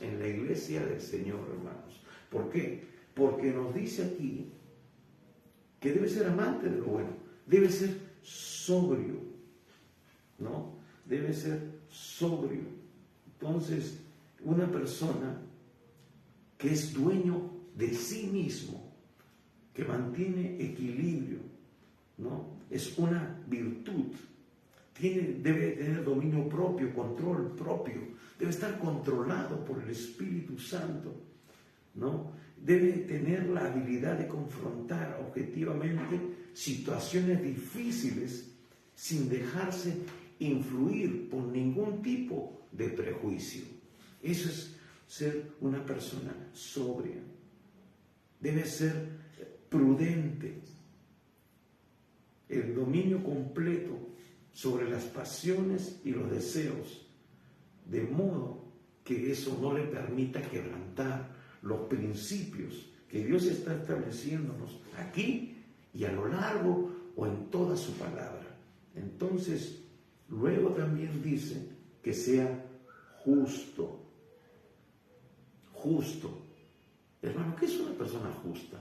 en la iglesia del Señor, hermanos? ¿Por qué? Porque nos dice aquí que debe ser amante de lo bueno, debe ser sobrio, ¿no? Debe ser sobrio. Entonces, una persona que es dueño de sí mismo, que mantiene equilibrio, ¿no? Es una virtud. Debe tener dominio propio, control propio, debe estar controlado por el Espíritu Santo, ¿no? Debe tener la habilidad de confrontar objetivamente situaciones difíciles sin dejarse influir por ningún tipo de prejuicio. Eso es ser una persona sobria. Debe ser prudente. El dominio completo sobre las pasiones y los deseos, de modo que eso no le permita quebrantar los principios que Dios está estableciéndonos aquí y a lo largo o en toda su palabra. Entonces, luego también dice que sea justo. Justo. Hermano, ¿qué es una persona justa?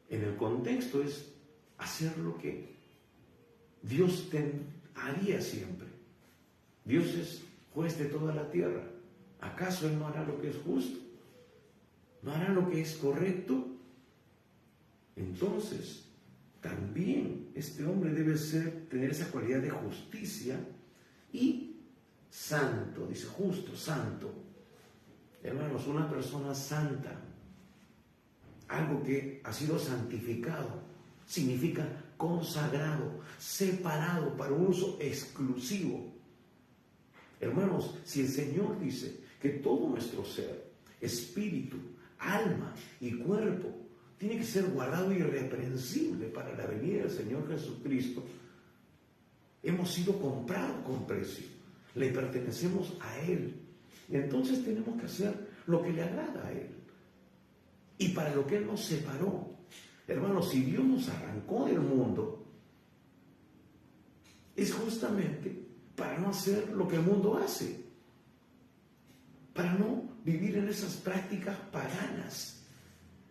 En el contexto es hacer lo que Dios haría siempre. Dios es juez de toda la tierra. ¿Acaso Él no hará lo que es justo? ¿No hará lo que es correcto? Entonces, también este hombre debe tener esa cualidad de justicia y santo, dice justo, santo. Hermanos, una persona santa, algo que ha sido santificado, significa consagrado, separado para un uso exclusivo. Hermanos, si el Señor dice que todo nuestro ser, espíritu, alma y cuerpo, tiene que ser guardado irreprensible para la venida del Señor Jesucristo, hemos sido comprados con precio, le pertenecemos a Él. Entonces tenemos que hacer lo que le agrada a Él y para lo que Él nos separó. Hermanos, si Dios nos arrancó del mundo, es justamente para no hacer lo que el mundo hace, para no vivir en esas prácticas paganas,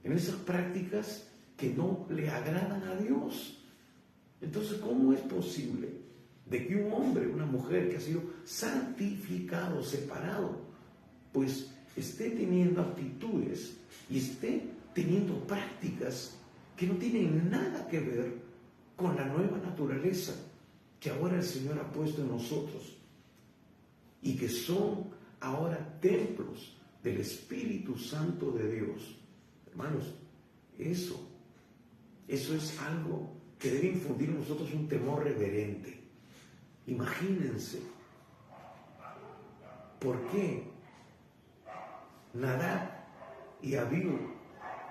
en esas prácticas que no le agradan a Dios. Entonces, ¿cómo es posible de que un hombre, una mujer que ha sido santificado, separado, pues esté teniendo actitudes y esté teniendo prácticas que no tienen nada que ver con la nueva naturaleza que ahora el Señor ha puesto en nosotros y que son ahora templos del Espíritu Santo de Dios? Hermanos, eso es algo que debe infundir en nosotros un temor reverente. Imagínense, ¿por qué Nadab y Abiú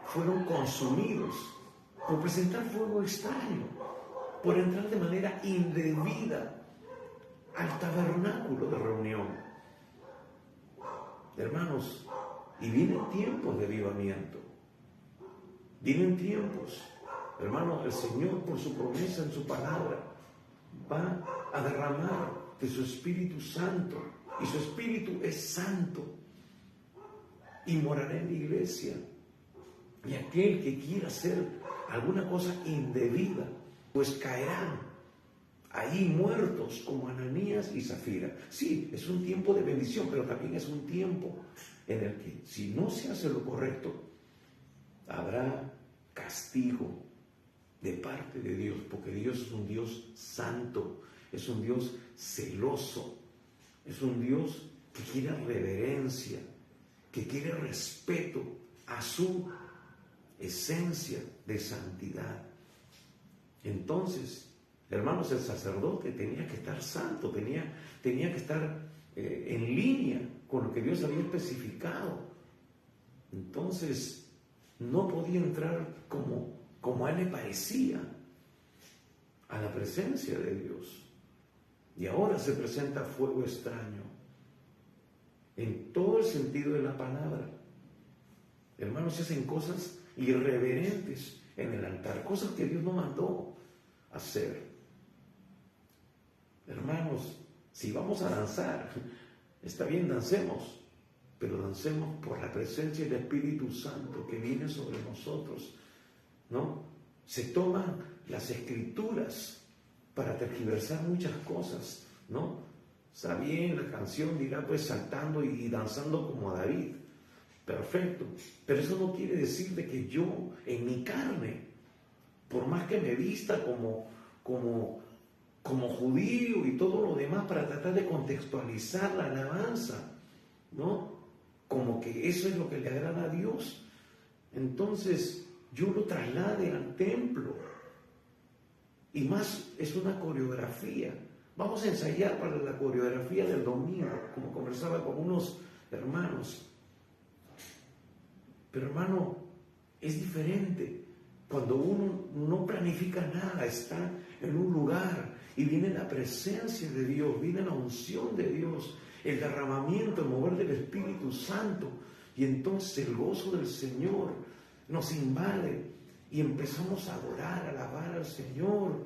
fueron consumidos por presentar fuego extraño, por entrar de manera indebida al tabernáculo de reunión? Hermanos, y vienen tiempos de avivamiento, vienen tiempos, hermanos, el Señor por su promesa en su palabra va a derramar de su Espíritu Santo, y su Espíritu es santo, y morará en la iglesia. Y aquel que quiera hacer alguna cosa indebida, pues caerán ahí muertos como Ananías y Zafira. Sí, es un tiempo de bendición, pero también es un tiempo en el que si no se hace lo correcto, habrá castigo de parte de Dios, porque Dios es un Dios santo, es un Dios celoso, es un Dios que quiere reverencia, que quiere respeto a su esencia de santidad. Entonces, hermanos, el sacerdote tenía que estar santo, tenía que estar en línea con lo que Dios había especificado. Entonces, no podía entrar como a él le parecía a la presencia de Dios. Y ahora se presenta fuego extraño en todo el sentido de la palabra. Hermanos, se hacen cosas irreverentes en el altar, cosas que Dios no mandó hacer. Hermanos, si vamos a danzar, está bien, dancemos, pero dancemos por la presencia del Espíritu Santo que viene sobre nosotros, ¿no? Se toman las Escrituras para tergiversar muchas cosas, ¿no? Está bien, la canción dirá pues saltando y danzando como David, perfecto, pero eso no quiere decir de que yo en mi carne, por más que me vista como judío y todo lo demás para tratar de contextualizar la alabanza, ¿no? Como que eso es lo que le agrada a Dios, entonces yo lo traslade al templo, y más es una coreografía Vamos a ensayar para la coreografía del domingo, como conversaba con unos hermanos. Pero hermano, es diferente cuando uno no planifica nada, está en un lugar y viene la presencia de Dios, viene la unción de Dios, el derramamiento, el mover del Espíritu Santo, y entonces el gozo del Señor nos invade y empezamos a adorar, a alabar al Señor,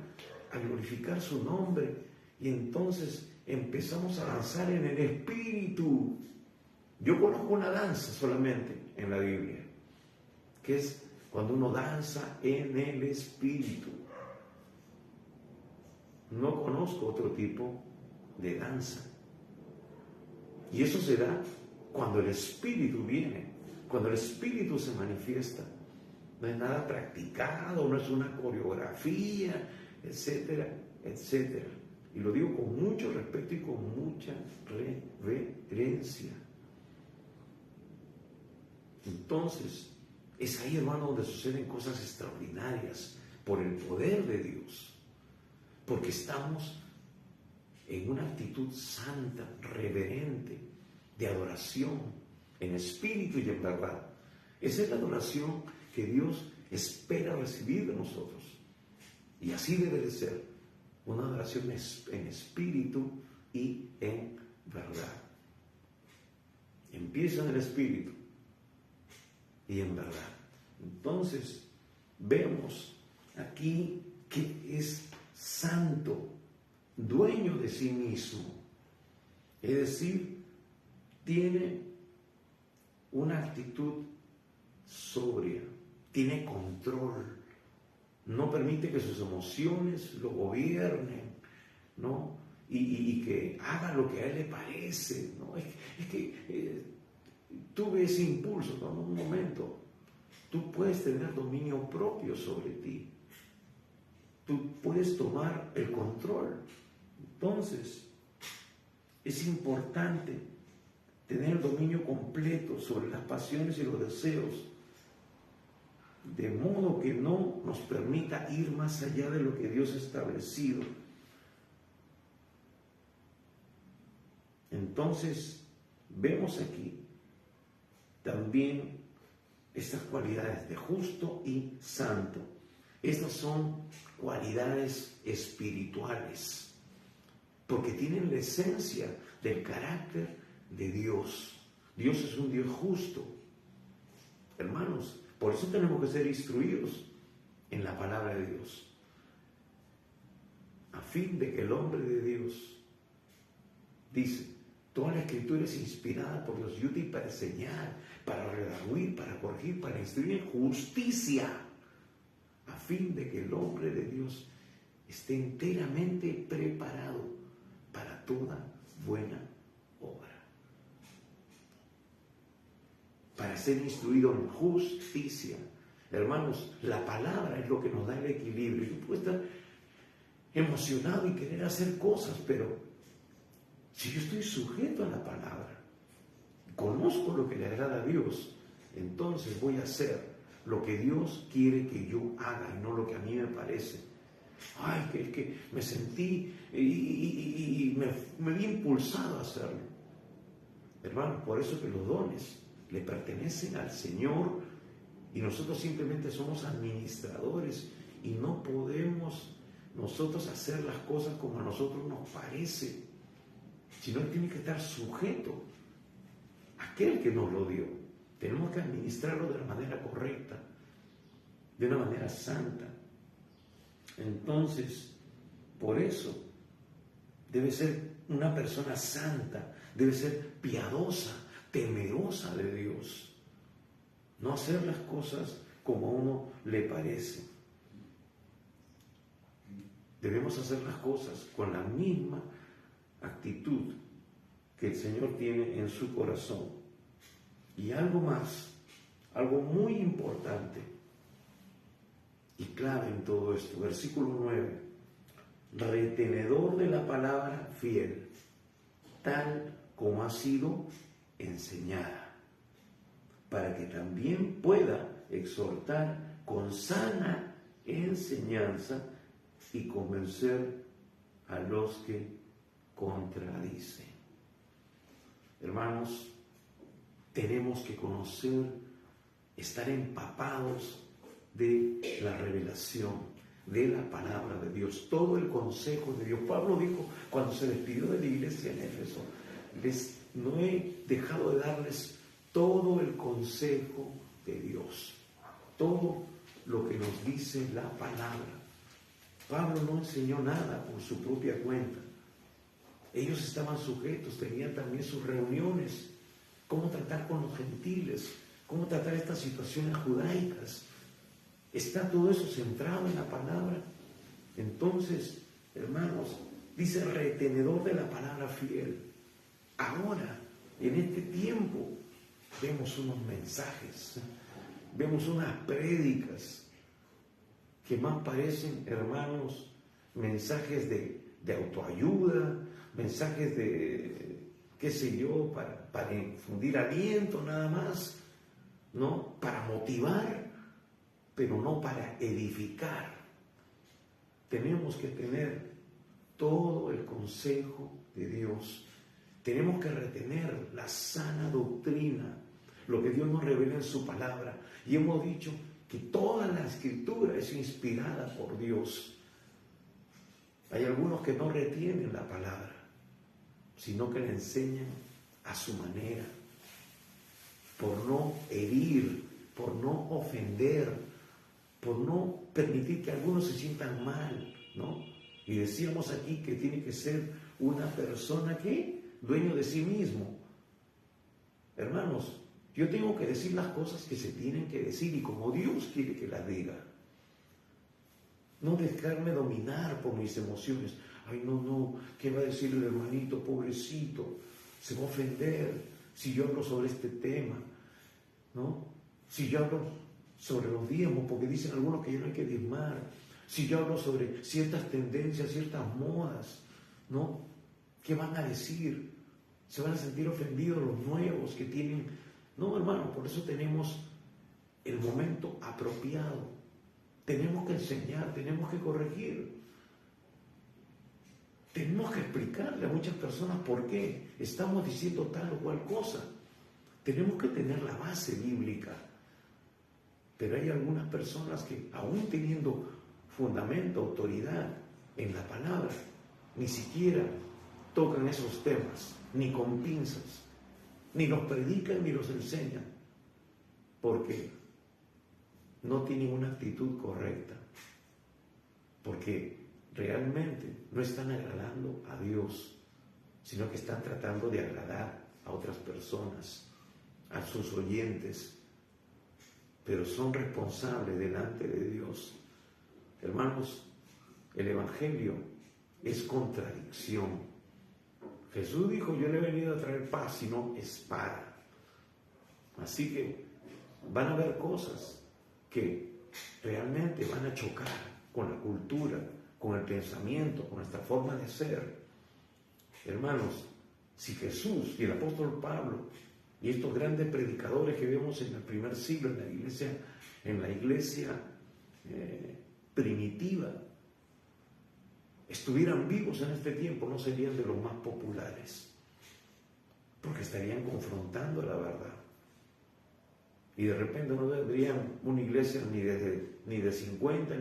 a glorificar su nombre, y entonces empezamos a danzar en el Espíritu. Yo conozco una danza solamente en la Biblia, que es cuando uno danza en el Espíritu. No conozco otro tipo de danza. Y eso se da cuando el Espíritu viene, cuando el Espíritu se manifiesta. No es nada practicado, no es una coreografía, etcétera, etcétera. Y lo digo con mucho respeto y con mucha reverencia. Entonces, es ahí, hermano, donde suceden cosas extraordinarias por el poder de Dios. Porque estamos en una actitud santa, reverente, de adoración, en espíritu y en verdad. Esa es la adoración que Dios espera recibir de nosotros. Y así debe de ser, una adoración en espíritu y en verdad. Empieza en el espíritu y en verdad. Entonces, vemos aquí que es santo, dueño de sí mismo. Es decir, tiene una actitud sobria, tiene control, no permite que sus emociones lo gobiernen, ¿no? Y que haga lo que a él le parece, ¿no? Es que tuve ese impulso, ¿no? En un momento, tú puedes tener dominio propio sobre ti. Tú puedes tomar el control. Entonces, es importante tener el dominio completo sobre las pasiones y los deseos, de modo que no nos permita ir más allá de lo que Dios ha establecido. Entonces, vemos aquí también estas cualidades de justo y santo. Estas son cualidades espirituales, porque tienen la esencia del carácter de Dios. Dios es un Dios justo. Hermanos, por eso tenemos que ser instruidos en la palabra de Dios, a fin de que el hombre de Dios, dice, toda la Escritura es inspirada por Dios y útil para enseñar, para redarguir, para corregir, para instruir en justicia, a fin de que el hombre de Dios esté enteramente preparado para toda buena obra. Para ser instruido en justicia. Hermanos, la palabra es lo que nos da el equilibrio. Yo puedo estar emocionado y querer hacer cosas, pero si yo estoy sujeto a la palabra, conozco lo que le agrada a Dios, entonces voy a hacer lo que Dios quiere que yo haga y no lo que a mí me parece. Ay, que me sentí y me vi impulsado a hacerlo. Hermanos, por eso que los dones le pertenecen al Señor y nosotros simplemente somos administradores y no podemos nosotros hacer las cosas como a nosotros nos parece, sino que tiene que estar sujeto a aquel que nos lo dio. Tenemos que administrarlo de la manera correcta, de una manera santa. Entonces, por eso debe ser una persona santa, debe ser piadosa, temerosa de Dios, no hacer las cosas como a uno le parece. Debemos hacer las cosas con la misma actitud que el Señor tiene en su corazón. Y algo más, algo muy importante y clave en todo esto, versículo 9, retenedor de la palabra fiel, tal como ha sido enseñada, para que también pueda exhortar con sana enseñanza y convencer a los que contradice. Hermanos, tenemos que conocer, estar empapados de la revelación, de la palabra de Dios, todo el consejo de Dios. Pablo dijo cuando se despidió de la iglesia en Éfeso, no he dejado de darles todo el consejo de Dios, todo lo que nos dice la palabra. Pablo no enseñó nada por su propia cuenta. Ellos estaban sujetos, tenían también sus reuniones, cómo tratar con los gentiles, cómo tratar estas situaciones judaicas. Está todo eso centrado en la palabra. Entonces, hermanos, dice retenedor de la palabra fiel. Ahora, en este tiempo, vemos unos mensajes, vemos unas prédicas que más parecen, hermanos, mensajes de autoayuda, mensajes de, qué sé yo, para infundir aliento nada más, ¿no? Para motivar, pero no para edificar. Tenemos que tener todo el consejo de Dios. Tenemos que retener la sana doctrina, lo que Dios nos revela en su palabra. Y hemos dicho que toda la escritura es inspirada por Dios. Hay algunos que no retienen la palabra, sino que la enseñan a su manera, por no herir, por no ofender, por no permitir que algunos se sientan mal, ¿no? Y decíamos aquí que tiene que ser una persona que dueño de sí mismo. Hermanos, yo tengo que decir las cosas que se tienen que decir y como Dios quiere que las diga. No dejarme dominar por mis emociones. Ay, no, ¿qué va a decir el hermanito? Pobrecito, se va a ofender si yo hablo sobre este tema, ¿no? Si yo hablo sobre los diezmos, porque dicen algunos que ya no hay que diezmar. Si yo hablo sobre ciertas tendencias, ciertas modas, ¿no? ¿Qué van a decir? Se van a sentir ofendidos los nuevos que tienen. No, hermano, por eso tenemos el momento apropiado. Tenemos que enseñar, tenemos que corregir. Tenemos que explicarle a muchas personas por qué estamos diciendo tal o cual cosa. Tenemos que tener la base bíblica. Pero hay algunas personas que, aún teniendo fundamento, autoridad en la palabra, ni siquiera tocan esos temas, ni con pinzas, ni los predican ni los enseñan, porque no tienen una actitud correcta, porque realmente no están agradando a Dios, sino que están tratando de agradar a otras personas, a sus oyentes, pero son responsables delante de Dios. Hermanos, el Evangelio es contradicción. Jesús dijo, yo no he venido a traer paz, sino espada. Así que van a haber cosas que realmente van a chocar con la cultura, con el pensamiento, con nuestra forma de ser. Hermanos, si Jesús y el apóstol Pablo y estos grandes predicadores que vemos en el primer siglo en la iglesia primitiva, estuvieran vivos en este tiempo, no serían de los más populares, porque estarían confrontando la verdad. Y de repente no tendrían una iglesia ni de 50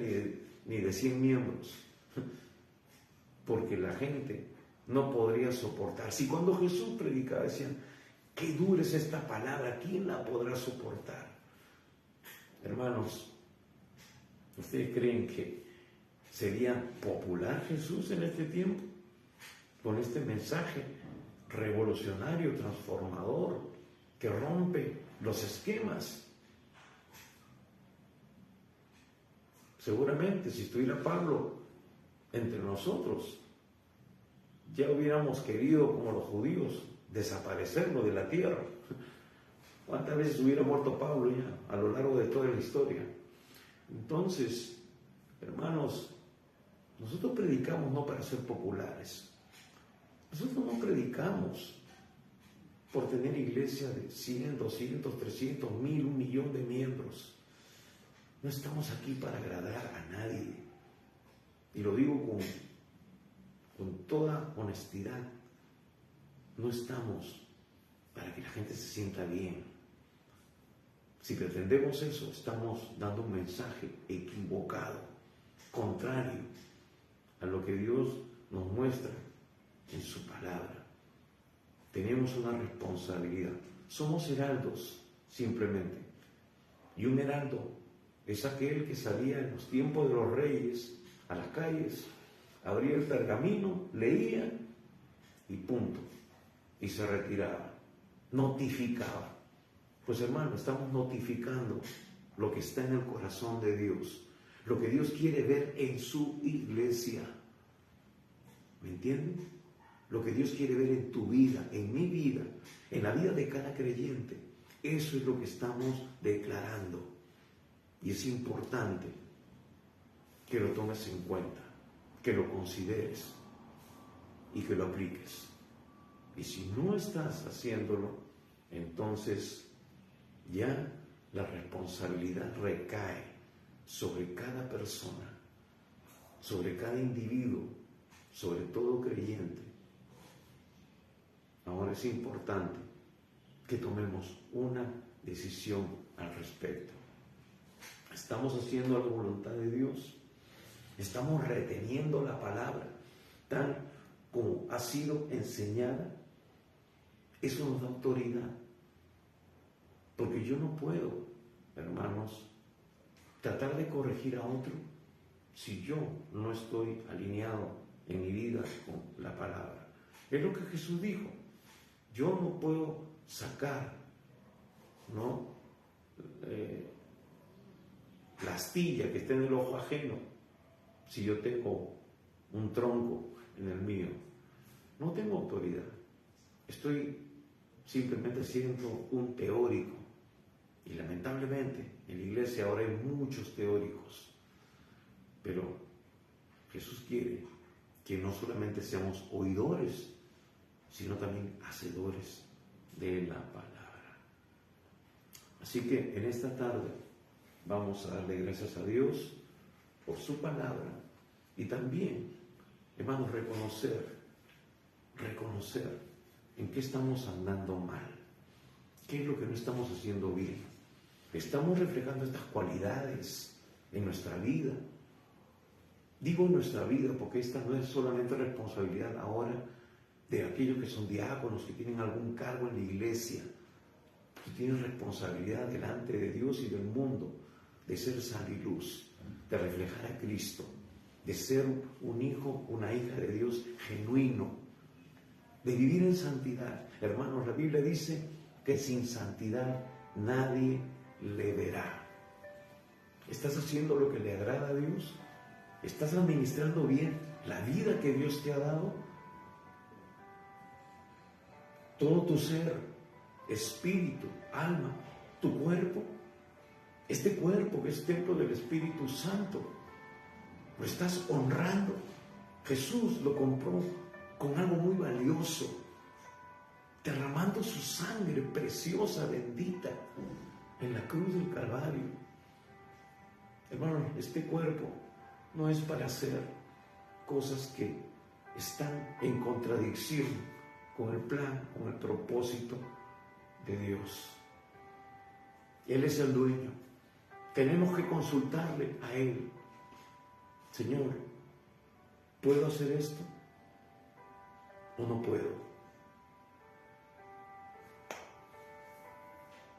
ni de 100 miembros, porque la gente no podría soportar. Si cuando Jesús predicaba decían, qué dura es esta palabra, ¿quién la podrá soportar? Hermanos, ¿ustedes creen que sería popular Jesús en este tiempo? Con este mensaje revolucionario, transformador, que rompe los esquemas. Seguramente si estuviera Pablo entre nosotros, ya hubiéramos querido, como los judíos, desaparecerlo de la tierra. ¿Cuántas veces hubiera muerto Pablo ya a lo largo de toda la historia? Entonces, hermanos, nosotros predicamos no para ser populares. Nosotros no predicamos por tener iglesia de 100, 200, 300, 1000, 1 millón de miembros. No estamos aquí para agradar a nadie. Y lo digo con toda honestidad, no estamos para que la gente se sienta bien. Si pretendemos eso, estamos dando un mensaje equivocado, contrario a lo que Dios nos muestra en su palabra. Tenemos una responsabilidad. Somos heraldos, simplemente. Y un heraldo es aquel que salía en los tiempos de los reyes a las calles, abría el pergamino, leía y punto. Y se retiraba. Notificaba. Pues hermano, estamos notificando lo que está en el corazón de Dios, lo que Dios quiere ver en su iglesia. ¿Me entienden? Lo que Dios quiere ver en tu vida, en mi vida, en la vida de cada creyente. Eso es lo que estamos declarando. Y es importante que lo tomes en cuenta, que lo consideres y que lo apliques. Y si no estás haciéndolo, entonces ya la responsabilidad recae sobre cada persona, sobre cada individuo, sobre todo creyente. Ahora es importante que tomemos una decisión al respecto. ¿Estamos haciendo la voluntad de Dios? ¿Estamos reteniendo la palabra tal como ha sido enseñada? Eso nos da autoridad. Porque yo no puedo, hermanos, tratar de corregir a otro si yo no estoy alineado en mi vida con la palabra. Es lo que Jesús dijo. Yo no puedo sacar, ¿no?, la astilla que está en el ojo ajeno si yo tengo un tronco en el mío. No tengo autoridad. Estoy simplemente siendo un teórico. Y lamentablemente en la iglesia ahora hay muchos teóricos. Pero Jesús quiere que no solamente seamos oidores, sino también hacedores de la palabra. Así que en esta tarde vamos a darle gracias a Dios por su palabra y también, hermanos, reconocer en qué estamos andando mal, qué es lo que no estamos haciendo bien. Estamos reflejando estas cualidades en nuestra vida. Digo en nuestra vida porque esta no es solamente responsabilidad ahora de aquellos que son diáconos, que tienen algún cargo en la iglesia, que tienen responsabilidad delante de Dios y del mundo, de ser sal y luz, de reflejar a Cristo, de ser un hijo, una hija de Dios genuino, de vivir en santidad. Hermanos, la Biblia dice que sin santidad nadie le verá. ¿Estás haciendo lo que le agrada a Dios? ¿Estás administrando bien la vida que Dios te ha dado? Todo tu ser, espíritu, alma, tu cuerpo, este cuerpo que es templo del Espíritu Santo, lo estás honrando. Jesús lo compró con algo muy valioso, derramando su sangre preciosa, bendita, en la cruz del Calvario. Hermano, este cuerpo no es para hacer cosas que están en contradicción con el plan, con el propósito de Dios. Él es el dueño. Tenemos que consultarle a Él. Señor, ¿puedo hacer esto o no puedo?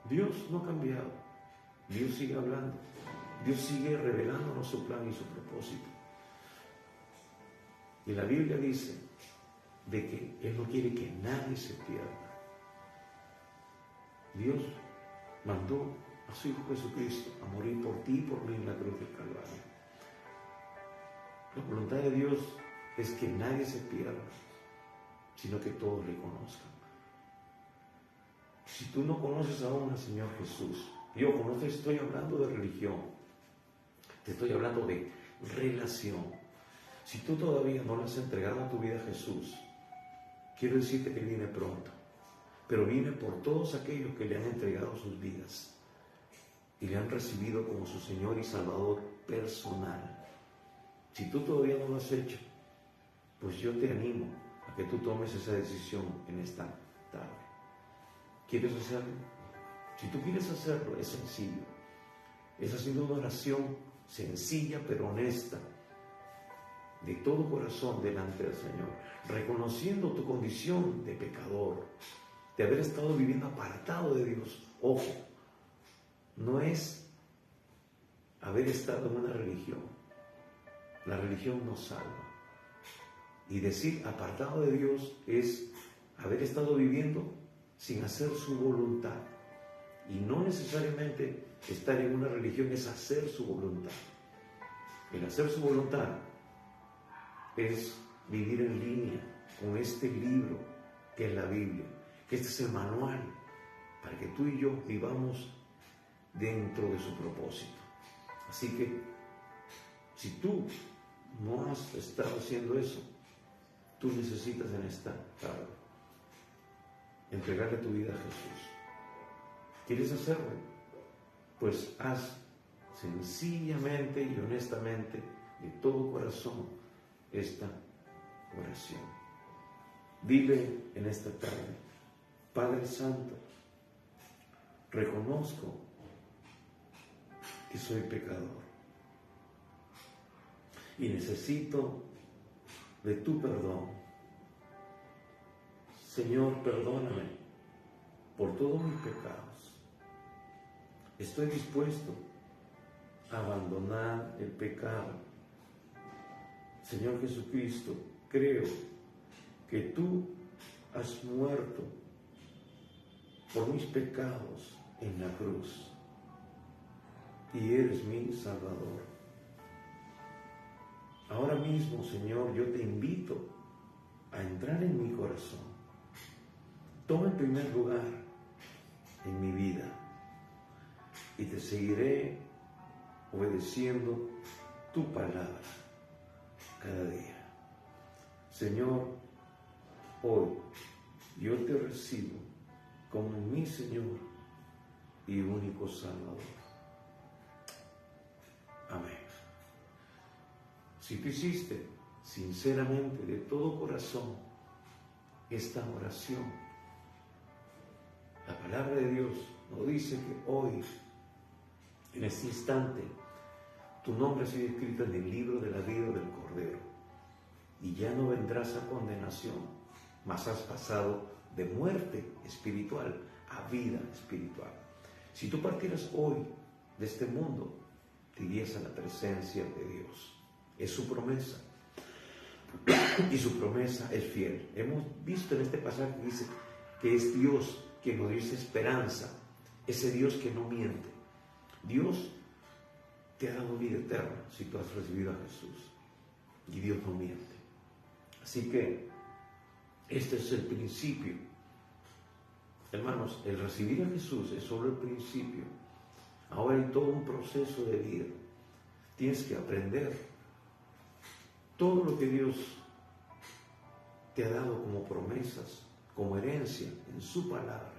Dios no ha cambiado. Dios sigue hablando. Dios sigue revelándonos su plan y su propósito. Y la Biblia dice de que Él no quiere que nadie se pierda. Dios mandó a su Hijo Jesucristo a morir por ti y por mí en la cruz del Calvario. La voluntad de Dios es que nadie se pierda, sino que todos le conozcan. Si tú no conoces aún al Señor Jesús, yo no te estoy hablando de religión, te estoy hablando de relación. Si tú todavía no le has entregado a tu vida a Jesús, quiero decirte que viene pronto, pero viene por todos aquellos que le han entregado sus vidas y le han recibido como su Señor y Salvador personal. Si tú todavía no lo has hecho, pues yo te animo a que tú tomes esa decisión en esta tarde. ¿Quieres hacerlo? Si tú quieres hacerlo, es sencillo. Es haciendo una oración sencilla pero honesta, de todo corazón delante del Señor, reconociendo tu condición de pecador, de haber estado viviendo apartado de Dios. Ojo, no es haber estado en una religión. La religión no salva. Y decir apartado de Dios es haber estado viviendo sin hacer su voluntad. Y no necesariamente estar en una religión es hacer su voluntad. El hacer su voluntad es vivir en línea con este libro que es la Biblia, que este es el manual para que tú y yo vivamos dentro de su propósito. Así que, si tú no has estado haciendo eso, tú necesitas en esta tarde entregarle tu vida a Jesús. ¿Quieres hacerlo? Pues haz sencillamente y honestamente, de todo corazón, esta oración. Dile en esta tarde: Padre Santo, reconozco que soy pecador y necesito de tu perdón. Señor, perdóname por todos mis pecados. Estoy dispuesto a abandonar el pecado. Señor Jesucristo, creo que tú has muerto por mis pecados en la cruz y eres mi Salvador. Ahora mismo, Señor, yo te invito a entrar en mi corazón. Toma el primer lugar en mi vida y te seguiré obedeciendo tu palabra cada día. Señor, hoy yo te recibo como mi Señor y único Salvador. Amén. Si tú hiciste sinceramente, de todo corazón, esta oración, la palabra de Dios nos dice que hoy, en este instante, tu nombre ha sido escrito en el libro de la vida del Cordero, y ya no vendrás a condenación, mas has pasado de muerte espiritual a vida espiritual. Si tú partieras hoy de este mundo, te irías a la presencia de Dios. Es su promesa. Y su promesa es fiel. Hemos visto en este pasaje que dice que es Dios quien nos dice esperanza, ese Dios que no miente. Dios te ha dado vida eterna si tú has recibido a Jesús, y Dios no miente. Así que este es el principio. Hermanos, el recibir a Jesús es solo el principio. Ahora hay todo un proceso de vida. Tienes que aprender todo lo que Dios te ha dado como promesas, como herencia en su palabra,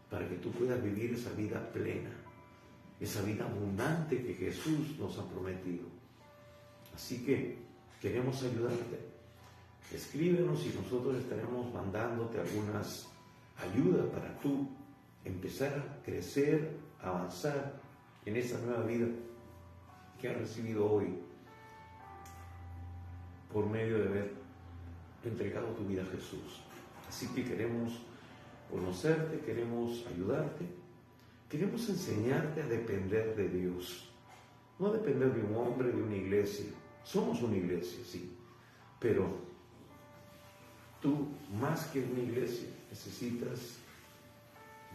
para que tú puedas vivir esa vida plena, esa vida abundante que Jesús nos ha prometido. Así que queremos ayudarte. Escríbenos y nosotros estaremos mandándote algunas ayudas para tú empezar a crecer, a avanzar en esa nueva vida que has recibido hoy por medio de haber entregado tu vida a Jesús. Así que queremos conocerte, queremos ayudarte, queremos enseñarte a depender de Dios. No depender de un hombre, de una iglesia. Somos una iglesia, sí, pero tú, más que una iglesia, necesitas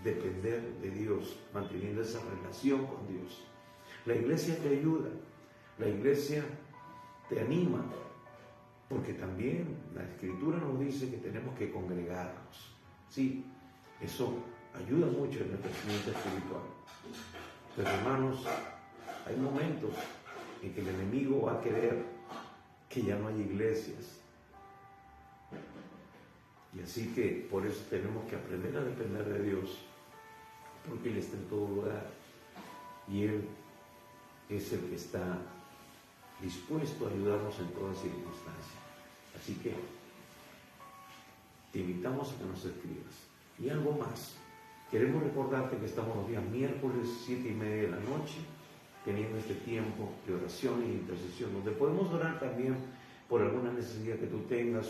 depender de Dios, manteniendo esa relación con Dios. La iglesia te ayuda, la iglesia te anima, porque también la Escritura nos dice que tenemos que congregarnos. Sí, eso ayuda mucho en el crecimiento espiritual. Pero hermanos, hay momentos en que el enemigo va a querer que ya no haya iglesias. Y así que por eso tenemos que aprender a depender de Dios, porque Él está en todo lugar y Él es el que está dispuesto a ayudarnos en toda circunstancia. Así que te invitamos a que nos escribas. Y algo más, queremos recordarte que estamos los días miércoles 7:30 de la noche, teniendo este tiempo de oración y intercesión, donde podemos orar también por alguna necesidad que tú tengas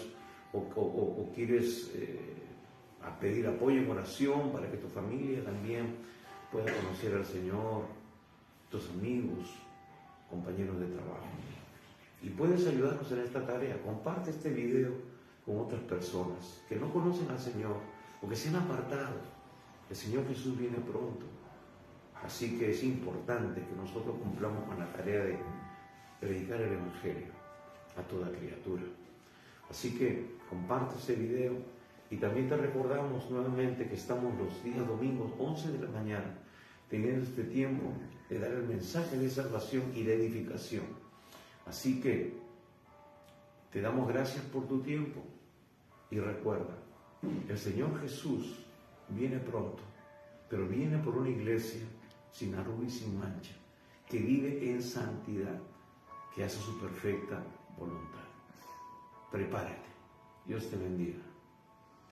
o quieres a pedir apoyo en oración para que tu familia también pueda conocer al Señor, tus amigos, compañeros de trabajo. Y puedes ayudarnos en esta tarea. Comparte este video con otras personas que no conocen al Señor o que se han apartado. El Señor Jesús viene pronto. Así que es importante que nosotros cumplamos con la tarea de predicar el Evangelio a toda criatura. Así que comparte este video y también te recordamos nuevamente que estamos los días domingos 11 de la mañana teniendo este tiempo de dar el mensaje de salvación y de edificación. Así que te damos gracias por tu tiempo y recuerda, el Señor Jesús viene pronto, pero viene por una iglesia sin arruga y sin mancha, que vive en santidad, que hace su perfecta voluntad. Prepárate. Dios te bendiga.